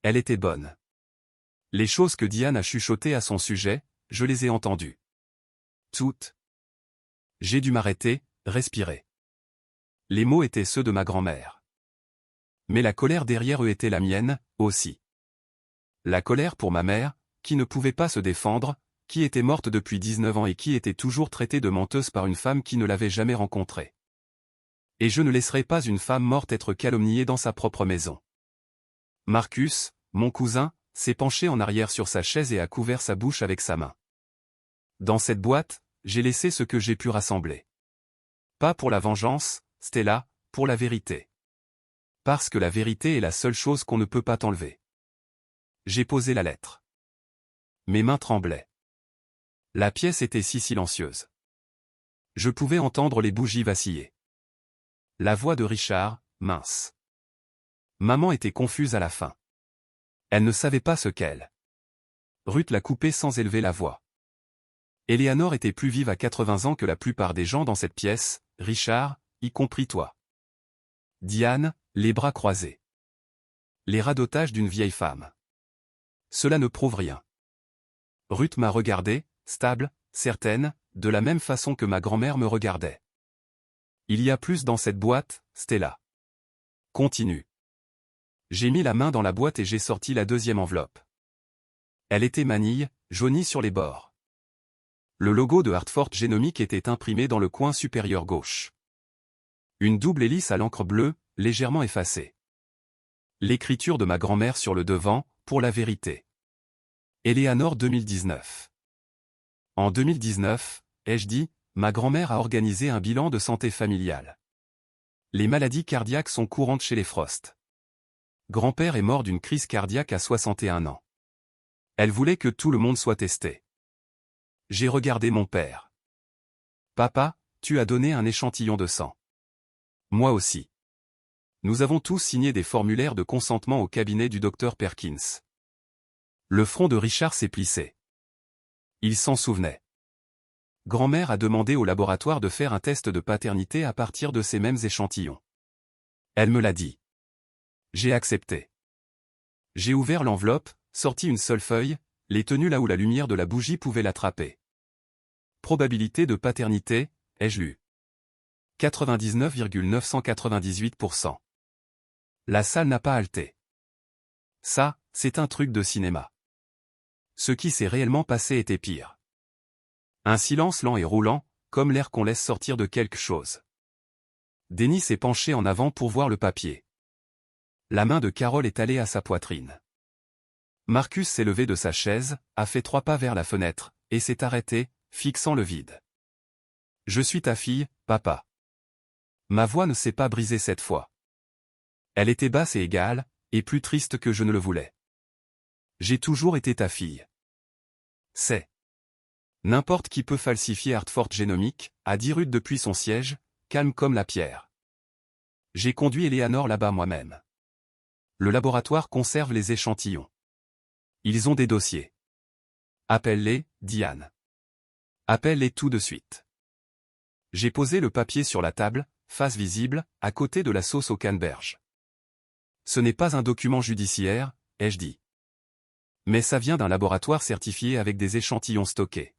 [SPEAKER 1] Elle était bonne. Les choses que Diane a chuchotées à son sujet, je les ai entendues. Toutes. J'ai dû m'arrêter, respirer. Les mots étaient ceux de ma grand-mère. Mais la colère derrière eux était la mienne, aussi. La colère pour ma mère, qui ne pouvait pas se défendre, qui était morte depuis 19 ans et qui était toujours traitée de menteuse par une femme qui ne l'avait jamais rencontrée. Et je ne laisserai pas une femme morte être calomniée dans sa propre maison. Marcus, mon cousin, s'est penché en arrière sur sa chaise et a couvert sa bouche avec sa main. Dans cette boîte, j'ai laissé ce que j'ai pu rassembler. Pas pour la vengeance, Stella, pour la vérité. Parce que la vérité est la seule chose qu'on ne peut pas t'enlever. J'ai posé la lettre. Mes mains tremblaient. La pièce était si silencieuse. Je pouvais entendre les bougies vaciller. La voix de Richard, mince. Maman était confuse à la fin. Elle ne savait pas ce qu'elle. Ruth l'a coupé sans élever la voix. Éléanore était plus vive à 80 ans que la plupart des gens dans cette pièce, Richard, y compris toi. Diane, les bras croisés. Les radotages d'une vieille femme. Cela ne prouve rien. Ruth m'a regardé, stable, certaine, de la même façon que ma grand-mère me regardait. Il y a plus dans cette boîte, Stella. Continue. J'ai mis la main dans la boîte et j'ai sorti la deuxième enveloppe. Elle était manille, jaunie sur les bords. Le logo de Hartford Genomics était imprimé dans le coin supérieur gauche. Une double hélice à l'encre bleue, légèrement effacée. L'écriture de ma grand-mère sur le devant, pour la vérité. Eleanor 2019. En 2019, ai-je dit, ma grand-mère a organisé un bilan de santé familiale. Les maladies cardiaques sont courantes chez les Frost. Grand-père est mort d'une crise cardiaque à 61 ans. Elle voulait que tout le monde soit testé. J'ai regardé mon père. Papa, tu as donné un échantillon de sang. Moi aussi. Nous avons tous signé des formulaires de consentement au cabinet du docteur Perkins. Le front de Richard s'est plissé. Il s'en souvenait. Grand-mère a demandé au laboratoire de faire un test de paternité à partir de ces mêmes échantillons. Elle me l'a dit. J'ai accepté. J'ai ouvert l'enveloppe, sorti une seule feuille, les tenues là où la lumière de la bougie pouvait l'attraper. Probabilité de paternité, ai-je lu. 99,998%. La salle n'a pas halté. Ça, c'est un truc de cinéma. Ce qui s'est réellement passé était pire. Un silence lent et roulant, comme l'air qu'on laisse sortir de quelque chose. Dennis s'est penché en avant pour voir le papier. La main de Carole est allée à sa poitrine. Marcus s'est levé de sa chaise, a fait 3 pas vers la fenêtre, et s'est arrêté, fixant le vide. « Je suis ta fille, papa. » Ma voix ne s'est pas brisée cette fois. Elle était basse et égale, et plus triste que je ne le voulais. J'ai toujours été ta fille. C'est. N'importe qui peut falsifier Hartford Genomics, a dit Ruth depuis son siège, calme comme la pierre. J'ai conduit Eleanor là-bas moi-même. Le laboratoire conserve les échantillons. Ils ont des dossiers. Appelle-les, Diane. Appelle-les tout de suite. J'ai posé le papier sur la table, face visible, à côté de la sauce au canneberge. Ce n'est pas un document judiciaire, ai-je dit. Mais ça vient d'un laboratoire certifié avec des échantillons stockés.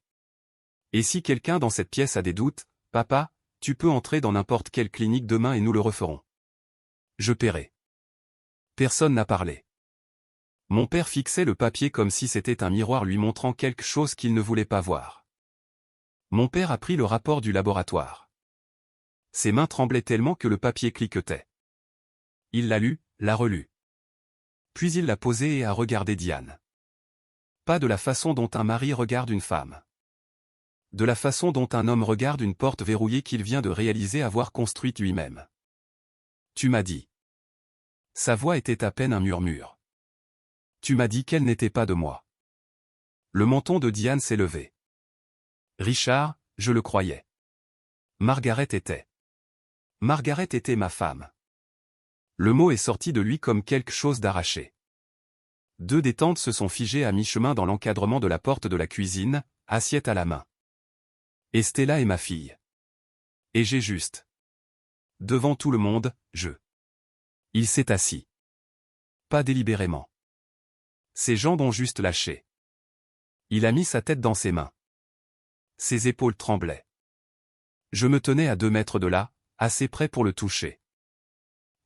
[SPEAKER 1] Et si quelqu'un dans cette pièce a des doutes, papa, tu peux entrer dans n'importe quelle clinique demain et nous le referons. Je paierai. Personne n'a parlé. Mon père fixait le papier comme si c'était un miroir lui montrant quelque chose qu'il ne voulait pas voir. Mon père a pris le rapport du laboratoire. Ses mains tremblaient tellement que le papier cliquetait. Il l'a lu, l'a relu. Puis il l'a posé et a regardé Diane. Pas de la façon dont un mari regarde une femme. De la façon dont un homme regarde une porte verrouillée qu'il vient de réaliser avoir construite lui-même. Tu m'as dit. Sa voix était à peine un murmure. Tu m'as dit qu'elle n'était pas de moi. Le menton de Diane s'est levé. Richard, je le croyais. Margaret était. Margaret était ma femme. Le mot est sorti de lui comme quelque chose d'arraché. 2 des tantes se sont figées à mi-chemin dans l'encadrement de la porte de la cuisine, assiette à la main. Et Stella est ma fille. Et j'ai juste. Devant tout le monde, Il s'est assis. Pas délibérément. Ses jambes ont juste lâché. Il a mis sa tête dans ses mains. Ses épaules tremblaient. Je me tenais à 2 mètres de là, assez près pour le toucher.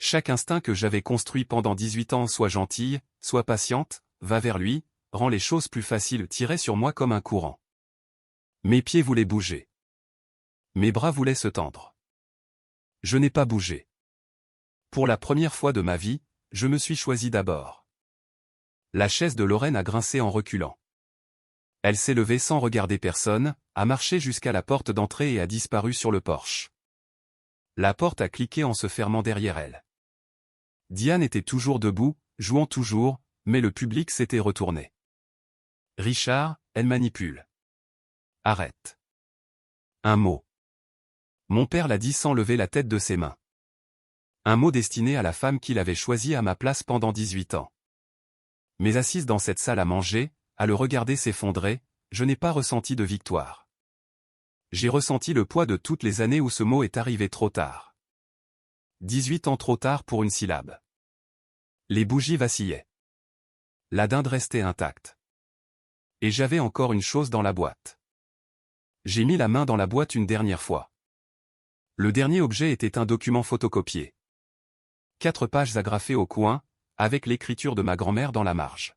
[SPEAKER 1] Chaque instinct que j'avais construit pendant 18 ans, soit gentille, soit patiente, va vers lui, rend les choses plus faciles, tirait sur moi comme un courant. Mes pieds voulaient bouger. Mes bras voulaient se tendre. Je n'ai pas bougé. Pour la première fois de ma vie, je me suis choisi d'abord. La chaise de Lorraine a grincé en reculant. Elle s'est levée sans regarder personne, a marché jusqu'à la porte d'entrée et a disparu sur le porche. La porte a cliqué en se fermant derrière elle. Diane était toujours debout, jouant toujours, mais le public s'était retourné. Richard, elle manipule. Arrête. Un mot. Mon père l'a dit sans lever la tête de ses mains. Un mot destiné à la femme qu'il avait choisie à ma place pendant 18 ans. Mais assise dans cette salle à manger, à le regarder s'effondrer, je n'ai pas ressenti de victoire. J'ai ressenti le poids de toutes les années où ce mot est arrivé trop tard. 18 ans trop tard pour une syllabe. Les bougies vacillaient. la dinde restait intacte. Et j'avais encore une chose dans la boîte. J'ai mis la main dans la boîte une dernière fois. Le dernier objet était un document photocopié. 4 pages agrafées au coin, avec l'écriture de ma grand-mère dans la marge.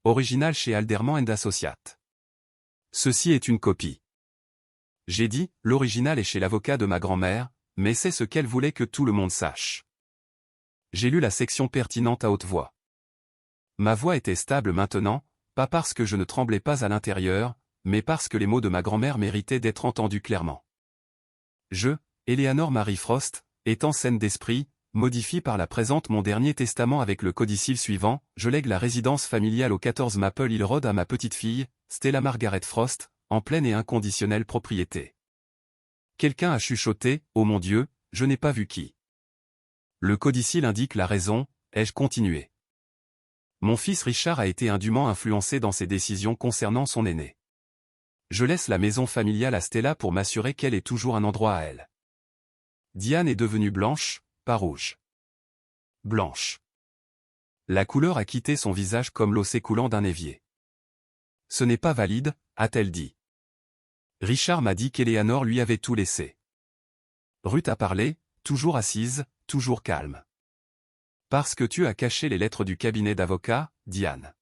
[SPEAKER 1] Original chez Alderman & Associates. Ceci est une copie. J'ai dit, l'original est chez l'avocat de ma grand-mère, mais c'est ce qu'elle voulait que tout le monde sache. J'ai lu la section pertinente à haute voix. Ma voix était stable maintenant, pas parce que je ne tremblais pas à l'intérieur, mais parce que les mots de ma grand-mère méritaient d'être entendus clairement. Je, Eleanor Marie Frost, étant saine d'esprit, modifie par la présente mon dernier testament avec le codicile suivant, je lègue la résidence familiale au 14 Maple Hill Road à ma petite-fille, Stella Margaret Frost, en pleine et inconditionnelle propriété. Quelqu'un a chuchoté, « Oh mon Dieu, je n'ai pas vu qui. » Le codicile indique la raison, ai-je continué. Mon fils Richard a été indûment influencé dans ses décisions concernant son aîné. Je laisse la maison familiale à Stella pour m'assurer qu'elle ait toujours un endroit à elle. Diane est devenue blanche, pas rouge. Blanche. La couleur a quitté son visage comme l'eau s'écoulant d'un évier. Ce n'est pas valide, a-t-elle dit. Richard m'a dit qu'Eleanor lui avait tout laissé. Ruth a parlé, toujours assise, toujours calme. Parce que tu as caché les lettres du cabinet d'avocat, Diane.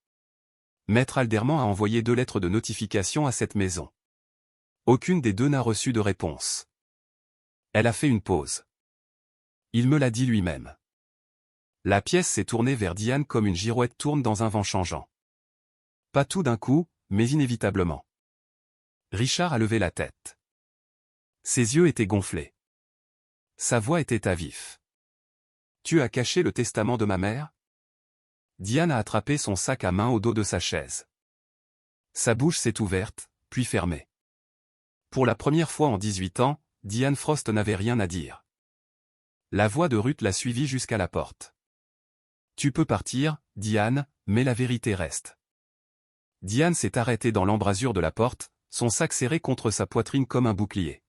[SPEAKER 1] Maître Alderman a envoyé 2 lettres de notification à cette maison. Aucune des 2 n'a reçu de réponse. Elle a fait une pause. Il me l'a dit lui-même. La pièce s'est tournée vers Diane comme une girouette tourne dans un vent changeant. Pas tout d'un coup, mais inévitablement. Richard a levé la tête. Ses yeux étaient gonflés. Sa voix était à vif. Tu as caché le testament de ma mère? Diane a attrapé son sac à main au dos de sa chaise. Sa bouche s'est ouverte, puis fermée. Pour la première fois en 18 ans, Diane Frost n'avait rien à dire. La voix de Ruth l'a suivie jusqu'à la porte. Tu peux partir, Diane, mais la vérité reste. Diane s'est arrêtée dans l'embrasure de la porte, son sac serré contre sa poitrine comme un bouclier.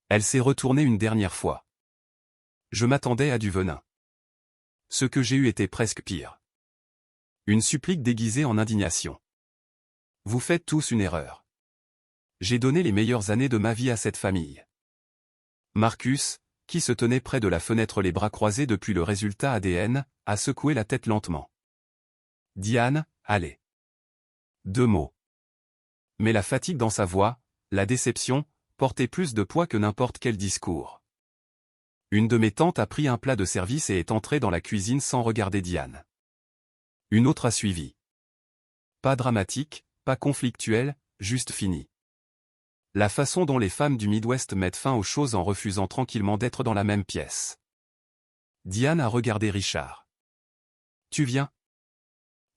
[SPEAKER 1] Elle s'est retournée une dernière fois. Je m'attendais à du venin. Ce que j'ai eu était presque pire. Une supplique déguisée en indignation. Vous faites tous une erreur. J'ai donné les meilleures années de ma vie à cette famille. Marcus, qui se tenait près de la fenêtre les bras croisés depuis le résultat ADN, a secoué la tête lentement. Diane, allez. 2 mots. Mais la fatigue dans sa voix, la déception, portaient plus de poids que n'importe quel discours. Une de mes tantes a pris un plat de service et est entrée dans la cuisine sans regarder Diane. Une autre a suivi. Pas dramatique, pas conflictuel, juste fini. La façon dont les femmes du Midwest mettent fin aux choses en refusant tranquillement d'être dans la même pièce. Diane a regardé Richard. Tu viens?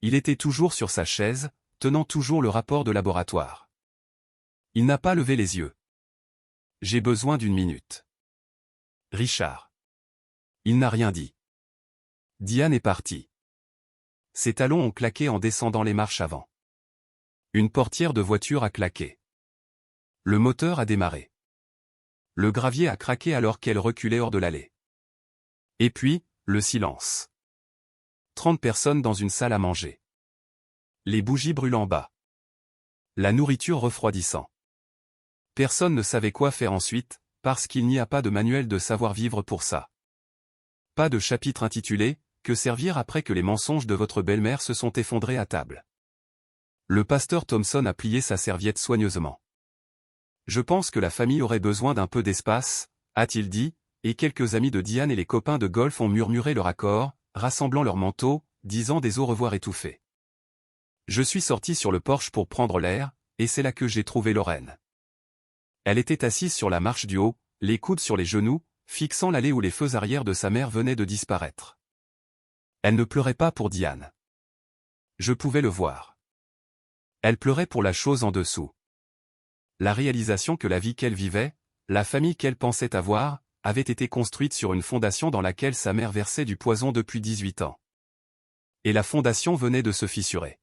[SPEAKER 1] Il était toujours sur sa chaise, tenant toujours le rapport de laboratoire. Il n'a pas levé les yeux. J'ai besoin d'une minute. Richard. Il n'a rien dit. Diane est partie. Ses talons ont claqué en descendant les marches avant. Une portière de voiture a claqué. Le moteur a démarré. Le gravier a craqué alors qu'elle reculait hors de l'allée. Et puis, le silence. 30 personnes dans une salle à manger. Les bougies brûlant bas. La nourriture refroidissant. Personne ne savait quoi faire ensuite, parce qu'il n'y a pas de manuel de savoir-vivre pour ça. Pas de chapitre intitulé « Que servir après que les mensonges de votre belle-mère se sont effondrés à table ». Le pasteur Thompson a plié sa serviette soigneusement. Je pense que la famille aurait besoin d'un peu d'espace, a-t-il dit, et quelques amis de Diane et les copains de golf ont murmuré leur accord, rassemblant leurs manteaux, disant des au revoir étouffés. Je suis sorti sur le porche pour prendre l'air, et c'est là que j'ai trouvé Lorraine. Elle était assise sur la marche du haut, les coudes sur les genoux, fixant l'allée où les feux arrière de sa mère venaient de disparaître. Elle ne pleurait pas pour Diane. Je pouvais le voir. Elle pleurait pour la chose en dessous. La réalisation que la vie qu'elle vivait, la famille qu'elle pensait avoir, avait été construite sur une fondation dans laquelle sa mère versait du poison depuis 18 ans. Et la fondation venait de se fissurer.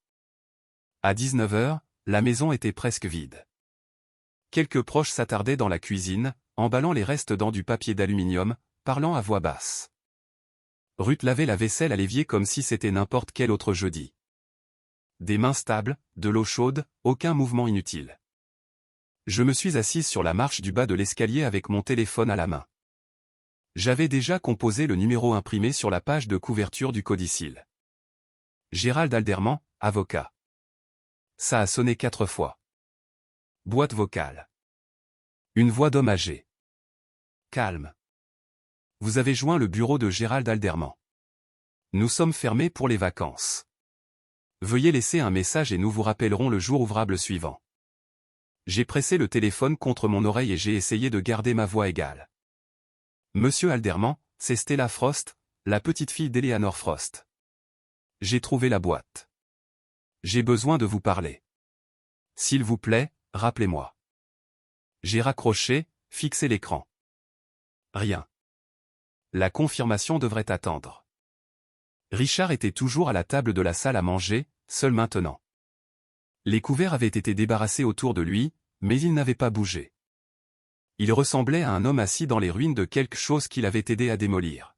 [SPEAKER 1] À 19 h, la maison était presque vide. Quelques proches s'attardaient dans la cuisine, emballant les restes dans du papier d'aluminium, parlant à voix basse. Ruth lavait la vaisselle à l'évier comme si c'était n'importe quel autre jeudi. des mains stables, de l'eau chaude, aucun mouvement inutile. Je me suis assise sur la marche du bas de l'escalier avec mon téléphone à la main. J'avais déjà composé le numéro imprimé sur la page de couverture du codicille. Gérald Alderman, avocat. Ça a sonné 4 fois. Boîte vocale. Une voix d'homme âgé. Calme. Vous avez joint le bureau de Gérald Alderman. Nous sommes fermés pour les vacances. Veuillez laisser un message et nous vous rappellerons le jour ouvrable suivant. J'ai pressé le téléphone contre mon oreille et j'ai essayé de garder ma voix égale. Monsieur Alderman, c'est Stella Frost, la petite fille d'Eleanor Frost. J'ai trouvé la boîte. J'ai besoin de vous parler. S'il vous plaît, rappelez-moi. J'ai raccroché, fixé l'écran. Rien. La confirmation devrait attendre. Richard était toujours à la table de la salle à manger, seul maintenant. Les couverts avaient été débarrassés autour de lui, mais il n'avait pas bougé. Il ressemblait à un homme assis dans les ruines de quelque chose qu'il avait aidé à démolir.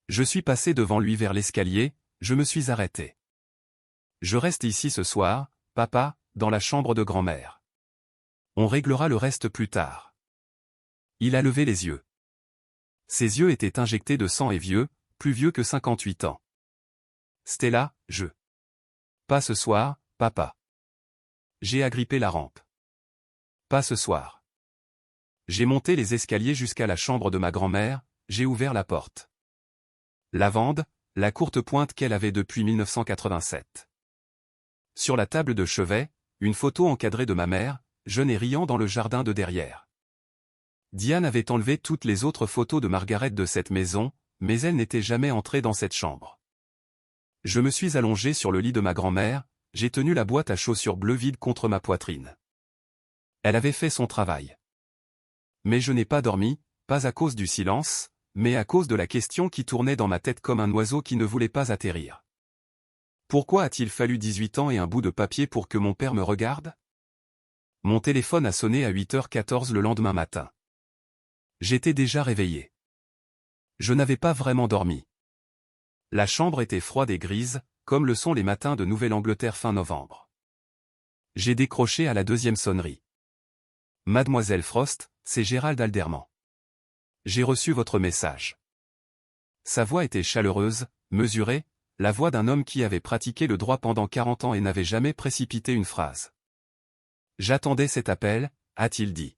[SPEAKER 1] Je suis passé devant lui vers l'escalier, je me suis arrêté. Je reste ici ce soir, papa, dans la chambre de grand-mère. On réglera le reste plus tard. Il a levé les yeux. Ses yeux étaient injectés de sang et vieux, plus vieux que 58 ans. Stella, je. Pas ce soir, papa. J'ai agrippé la rampe. Pas ce soir. J'ai monté les escaliers jusqu'à la chambre de ma grand-mère, j'ai ouvert la porte. Lavande, la courte pointe qu'elle avait depuis 1987. Sur la table de chevet, une photo encadrée de ma mère, jeune et riant dans le jardin de derrière. Diane avait enlevé toutes les autres photos de Margaret de cette maison, mais elle n'était jamais entrée dans cette chambre. Je me suis allongé sur le lit de ma grand-mère, j'ai tenu la boîte à chaussures bleues vide contre ma poitrine. Elle avait fait son travail. Mais je n'ai pas dormi, pas à cause du silence, mais à cause de la question qui tournait dans ma tête comme un oiseau qui ne voulait pas atterrir. Pourquoi a-t-il fallu 18 ans et un bout de papier pour que mon père me regarde? Mon téléphone a sonné à 8h14 le lendemain matin. J'étais déjà réveillé. Je n'avais pas vraiment dormi. La chambre était froide et grise, comme le sont les matins de Nouvelle-Angleterre fin novembre. J'ai décroché à la deuxième sonnerie. Mademoiselle Frost, c'est Gérald Alderman. J'ai reçu votre message. Sa voix était chaleureuse, mesurée, la voix d'un homme qui avait pratiqué le droit pendant 40 ans et n'avait jamais précipité une phrase. J'attendais cet appel, a-t-il dit.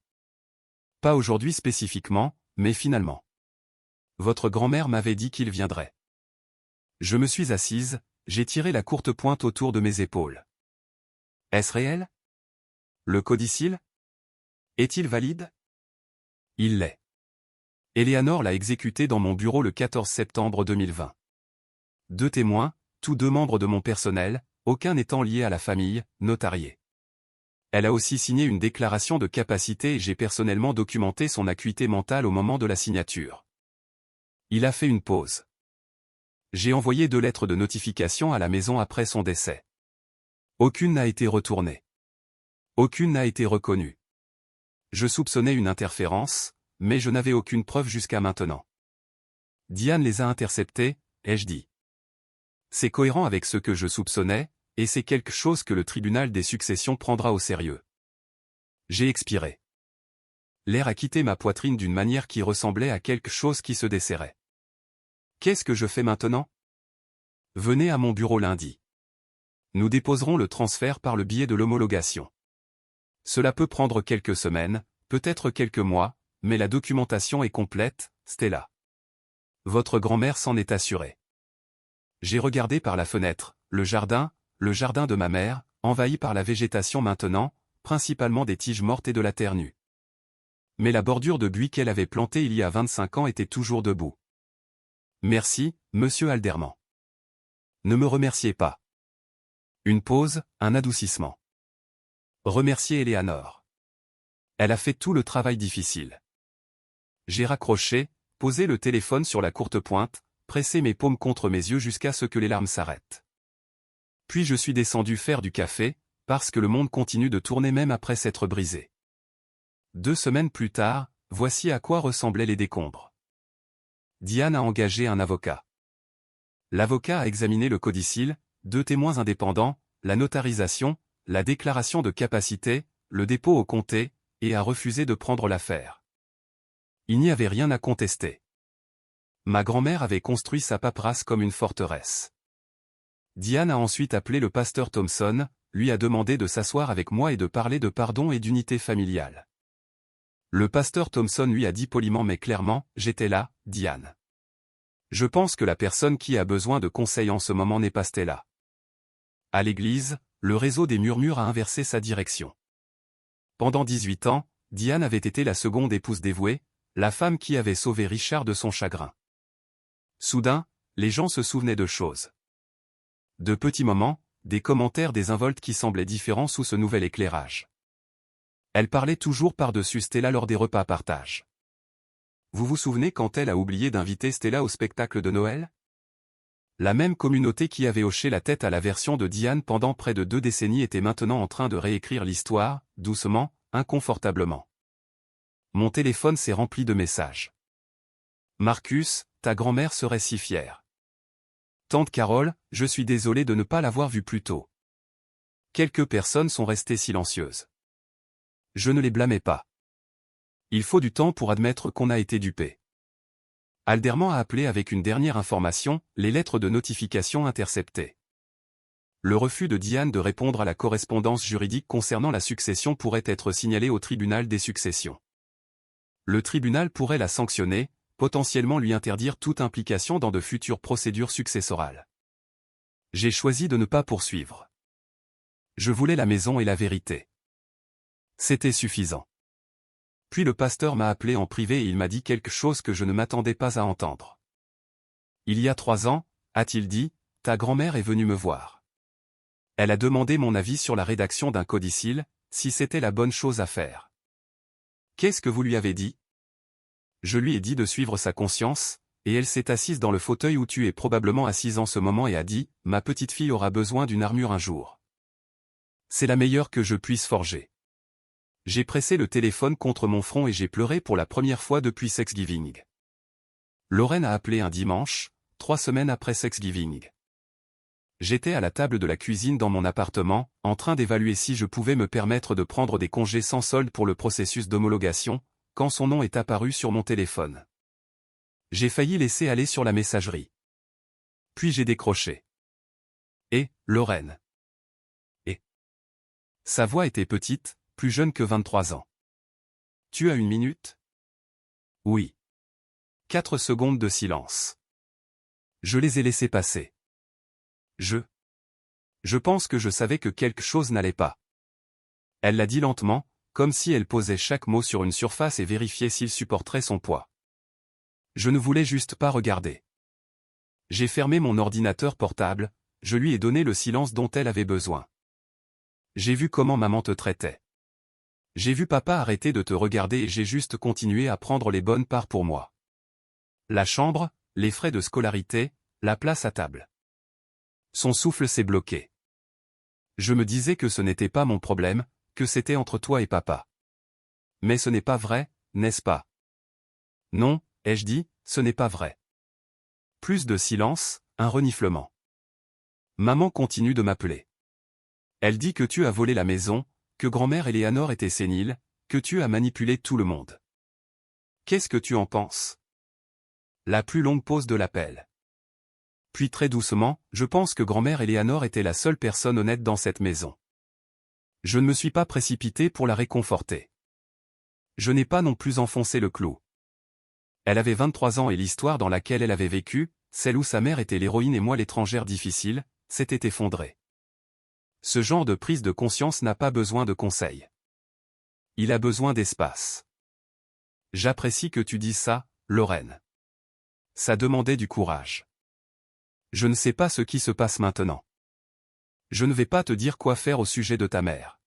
[SPEAKER 1] Pas aujourd'hui spécifiquement, mais finalement. Votre grand-mère m'avait dit qu'il viendrait. Je me suis assise, j'ai tiré la courte pointe autour de mes épaules. Est-ce réel? Le codicille? Est-il valide? Il l'est. Eleanor l'a exécuté dans mon bureau le 14 septembre 2020. 2 témoins, tous 2 membres de mon personnel, aucun n'étant lié à la famille, notariés. Elle a aussi signé une déclaration de capacité et j'ai personnellement documenté son acuité mentale au moment de la signature. Il a fait une pause. J'ai envoyé 2 lettres de notification à la maison après son décès. Aucune n'a été retournée. Aucune n'a été reconnue. Je soupçonnais une interférence, mais je n'avais aucune preuve jusqu'à maintenant. Diane les a interceptées, ai-je dit. C'est cohérent avec ce que je soupçonnais, et c'est quelque chose que le tribunal des successions prendra au sérieux. J'ai expiré. L'air a quitté ma poitrine d'une manière qui ressemblait à quelque chose qui se desserrait. Qu'est-ce que je fais maintenant? Venez à mon bureau lundi. Nous déposerons le transfert par le biais de l'homologation. Cela peut prendre quelques semaines, peut-être quelques mois, mais la documentation est complète, Stella. Votre grand-mère s'en est assurée. J'ai regardé par la fenêtre, le jardin de ma mère, envahi par la végétation maintenant, principalement des tiges mortes et de la terre nue. Mais la bordure de buis qu'elle avait plantée il y a 25 ans était toujours debout. Merci, monsieur Alderman. Ne me remerciez pas. Une pause, un adoucissement. Remerciez Eleanor. Elle a fait tout le travail difficile. J'ai raccroché, posé le téléphone sur la courte pointe, pressé mes paumes contre mes yeux jusqu'à ce que les larmes s'arrêtent. Puis je suis descendu faire du café, parce que le monde continue de tourner même après s'être brisé. 2 semaines plus tard, voici à quoi ressemblaient les décombres. Diane a engagé un avocat. L'avocat a examiné le codicille, 2 témoins indépendants, la notarisation, la déclaration de capacité, le dépôt au comté, et a refusé de prendre l'affaire. Il n'y avait rien à contester. Ma grand-mère avait construit sa paperasse comme une forteresse. Diane a ensuite appelé le pasteur Thompson, lui a demandé de s'asseoir avec moi et de parler de pardon et d'unité familiale. Le pasteur Thompson lui a dit poliment mais clairement, « J'étais là, Diane. Je pense que la personne qui a besoin de conseils en ce moment n'est pas Stella. » À l'église, le réseau des murmures a inversé sa direction. Pendant 18 ans, Diane avait été la seconde épouse dévouée, la femme qui avait sauvé Richard de son chagrin. Soudain, les gens se souvenaient de choses. De petits moments, des commentaires désinvoltes qui semblaient différents sous ce nouvel éclairage. Elle parlait toujours par-dessus Stella lors des repas partage. Vous vous souvenez quand elle a oublié d'inviter Stella au spectacle de Noël? La même communauté qui avait hoché la tête à la version de Diane pendant près de 2 décennies était maintenant en train de réécrire l'histoire, doucement, inconfortablement. Mon téléphone s'est rempli de messages. Marcus, ta grand-mère serait si fière. Tante Carole, je suis désolé de ne pas l'avoir vue plus tôt. Quelques personnes sont restées silencieuses. Je ne les blâmais pas. Il faut du temps pour admettre qu'on a été dupé. Alderman a appelé avec une dernière information, les lettres de notification interceptées. Le refus de Diane de répondre à la correspondance juridique concernant la succession pourrait être signalé au tribunal des successions. Le tribunal pourrait la sanctionner, potentiellement lui interdire toute implication dans de futures procédures successorales. J'ai choisi de ne pas poursuivre. Je voulais la maison et la vérité. C'était suffisant. Puis le pasteur m'a appelé en privé et il m'a dit quelque chose que je ne m'attendais pas à entendre. Il y a 3 ans, a-t-il dit, ta grand-mère est venue me voir. Elle a demandé mon avis sur la rédaction d'un codicille, si c'était la bonne chose à faire. Qu'est-ce que vous lui avez dit? Je lui ai dit de suivre sa conscience, et elle s'est assise dans le fauteuil où tu es probablement assise en ce moment et a dit, ma petite fille aura besoin d'une armure un jour. C'est la meilleure que je puisse forger. J'ai pressé le téléphone contre mon front et j'ai pleuré pour la première fois depuis Thanksgiving. Lorraine a appelé un dimanche, 3 semaines après Thanksgiving. J'étais à la table de la cuisine dans mon appartement, en train d'évaluer si je pouvais me permettre de prendre des congés sans solde pour le processus d'homologation, quand son nom est apparu sur mon téléphone. J'ai failli laisser aller sur la messagerie. Puis j'ai décroché. Et, Lorraine. Et. Sa voix était petite, plus jeune que 23 ans. Tu as 1 minute? Oui. 4 secondes de silence. Je les ai laissés passer. Je pense que je savais que quelque chose n'allait pas. Elle l'a dit lentement, comme si elle posait chaque mot sur une surface et vérifiait s'il supporterait son poids. Je ne voulais juste pas regarder. J'ai fermé mon ordinateur portable, je lui ai donné le silence dont elle avait besoin. J'ai vu comment maman te traitait. J'ai vu papa arrêter de te regarder et j'ai juste continué à prendre les bonnes parts pour moi. La chambre, les frais de scolarité, la place à table. Son souffle s'est bloqué. Je me disais que ce n'était pas mon problème, que c'était entre toi et papa. Mais ce n'est pas vrai, n'est-ce pas? Non, ai-je dit, ce n'est pas vrai. Plus de silence, un reniflement. Maman continue de m'appeler. Elle dit que tu as volé la maison, que grand-mère Eleanor était sénile, que tu as manipulé tout le monde. Qu'est-ce que tu en penses? La plus longue pause de l'appel. Puis très doucement, je pense que grand-mère Eleanor était la seule personne honnête dans cette maison. Je ne me suis pas précipité pour la réconforter. Je n'ai pas non plus enfoncé le clou. Elle avait 23 ans et l'histoire dans laquelle elle avait vécu, celle où sa mère était l'héroïne et moi l'étrangère difficile, s'était effondrée. Ce genre de prise de conscience n'a pas besoin de conseils. Il a besoin d'espace. J'apprécie que tu dises ça, Lorraine. Ça demandait du courage. Je ne sais pas ce qui se passe maintenant. Je ne vais pas te dire quoi faire au sujet de ta mère.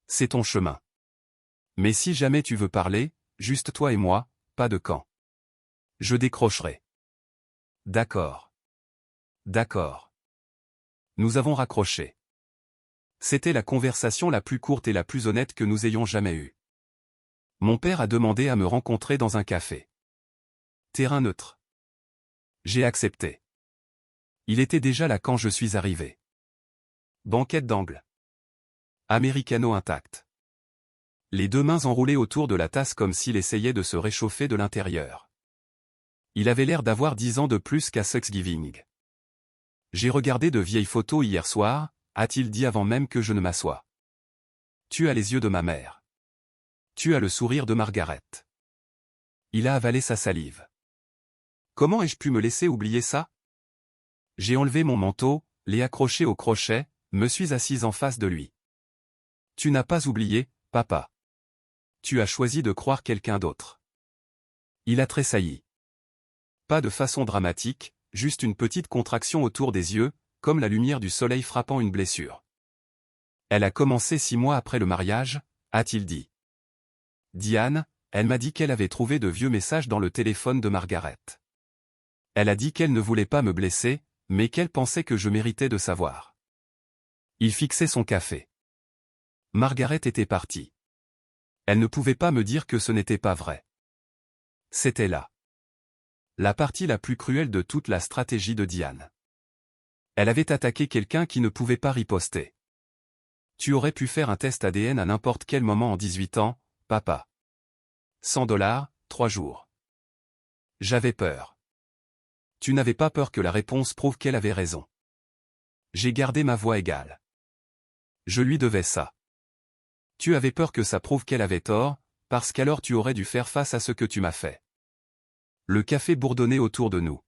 [SPEAKER 1] C'est ton chemin. Mais si jamais tu veux parler, juste toi et moi, pas de camp. Je décrocherai. D'accord. D'accord. Nous avons raccroché. C'était la conversation la plus courte et la plus honnête que nous ayons jamais eue. Mon père a demandé à me rencontrer dans un café. Terrain neutre. J'ai accepté. Il était déjà là quand je suis arrivé. Banquette d'angle. Americano intact. Les deux mains enroulées autour de la tasse comme s'il essayait de se réchauffer de l'intérieur. Il avait l'air d'avoir 10 ans de plus qu'à Thanksgiving. J'ai regardé de vieilles photos hier soir, a-t-il dit avant même que je ne m'assoie. Tu as les yeux de ma mère. Tu as le sourire de Margaret. Il a avalé sa salive. Comment ai-je pu me laisser oublier ça? J'ai enlevé mon manteau, l'ai accroché au crochet, me suis assise en face de lui. Tu n'as pas oublié, papa. Tu as choisi de croire quelqu'un d'autre. Il a tressailli. Pas de façon dramatique, juste une petite contraction autour des yeux, comme la lumière du soleil frappant une blessure. Elle a commencé 6 mois après le mariage, a-t-il dit. Diane, elle m'a dit qu'elle avait trouvé de vieux messages dans le téléphone de Margaret. Elle a dit qu'elle ne voulait pas me blesser, mais qu'elle pensait que je méritais de savoir. Il fixait son café. Margaret était partie. Elle ne pouvait pas me dire que ce n'était pas vrai. C'était là. La partie la plus cruelle de toute la stratégie de Diane. Elle avait attaqué quelqu'un qui ne pouvait pas riposter. Tu aurais pu faire un test ADN à n'importe quel moment en 18 ans, papa. $100, 3 jours. J'avais peur. Tu n'avais pas peur que la réponse prouve qu'elle avait raison. J'ai gardé ma voix égale. Je lui devais ça. Tu avais peur que ça prouve qu'elle avait tort, parce qu'alors tu aurais dû faire face à ce que tu m'as fait. Le café bourdonnait autour de nous.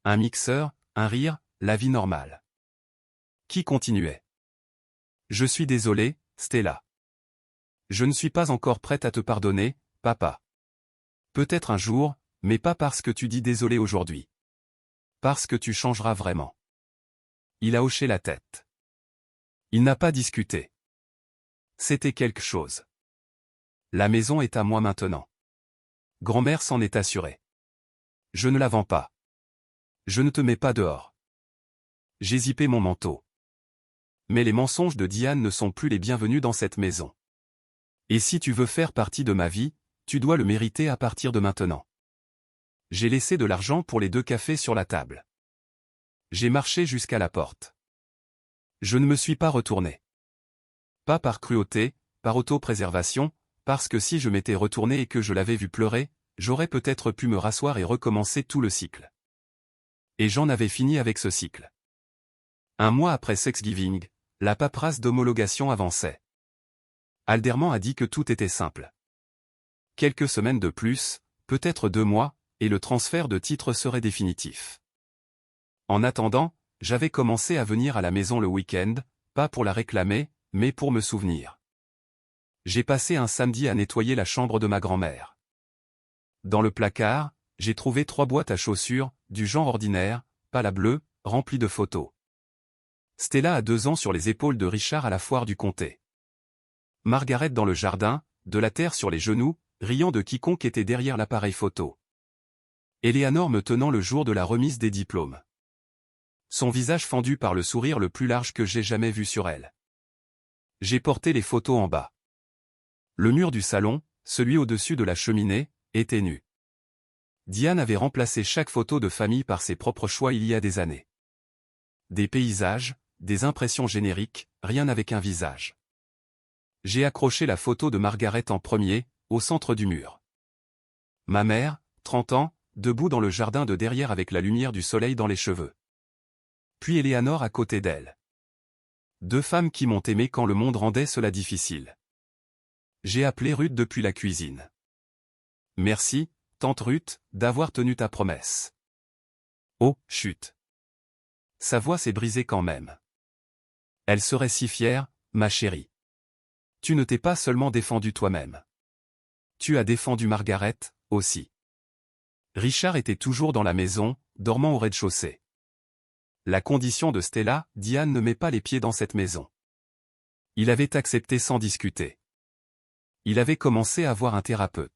[SPEAKER 1] Un mixeur, un rire, la vie normale. Qui continuait. Je suis désolé, Stella. Je ne suis pas encore prête à te pardonner, papa. Peut-être un jour, mais pas parce que tu dis désolé aujourd'hui. Parce que tu changeras vraiment. Il a hoché la tête. Il n'a pas discuté. C'était quelque chose. La maison est à moi maintenant. Grand-mère s'en est assurée. Je ne la vends pas. Je ne te mets pas dehors. J'ai zippé mon manteau. Mais les mensonges de Diane ne sont plus les bienvenus dans cette maison. Et si tu veux faire partie de ma vie, tu dois le mériter à partir de maintenant. J'ai laissé de l'argent pour les 2 cafés sur la table. J'ai marché jusqu'à la porte. Je ne me suis pas retourné. Pas par cruauté, par autopréservation, parce que si je m'étais retourné et que je l'avais vu pleurer, j'aurais peut-être pu me rasseoir et recommencer tout le cycle. Et j'en avais fini avec ce cycle. Un mois après Thanksgiving, la paperasse d'homologation avançait. Alderman a dit que tout était simple. Quelques semaines de plus, peut-être 2 mois, et le transfert de titre serait définitif. En attendant, j'avais commencé à venir à la maison le week-end, pas pour la réclamer, mais pour me souvenir. J'ai passé un samedi à nettoyer la chambre de ma grand-mère. Dans le placard, j'ai trouvé 3 boîtes à chaussures, du genre ordinaire, pas la bleue, remplies de photos. Stella a 2 ans sur les épaules de Richard à la foire du comté. Margaret dans le jardin, de la terre sur les genoux, riant de quiconque était derrière l'appareil photo. Eleanor me tenant le jour de la remise des diplômes. Son visage fendu par le sourire le plus large que j'ai jamais vu sur elle. J'ai porté les photos en bas. Le mur du salon, celui au-dessus de la cheminée, était nu. Diane avait remplacé chaque photo de famille par ses propres choix il y a des années. Des paysages, des impressions génériques, rien avec un visage. J'ai accroché la photo de Margaret en premier, au centre du mur. Ma mère, 30 ans, debout dans le jardin de derrière avec la lumière du soleil dans les cheveux. Puis Eleanor à côté d'elle. 2 femmes qui m'ont aimé quand le monde rendait cela difficile. J'ai appelé Ruth depuis la cuisine. Merci, tante Ruth, d'avoir tenu ta promesse. Oh, chut. Sa voix s'est brisée quand même. Elle serait si fière, ma chérie. Tu ne t'es pas seulement défendu toi-même. Tu as défendu Margaret, aussi. Richard était toujours dans la maison, dormant au rez-de-chaussée. La condition de Stella, Diane ne met pas les pieds dans cette maison. Il avait accepté sans discuter. Il avait commencé à voir un thérapeute.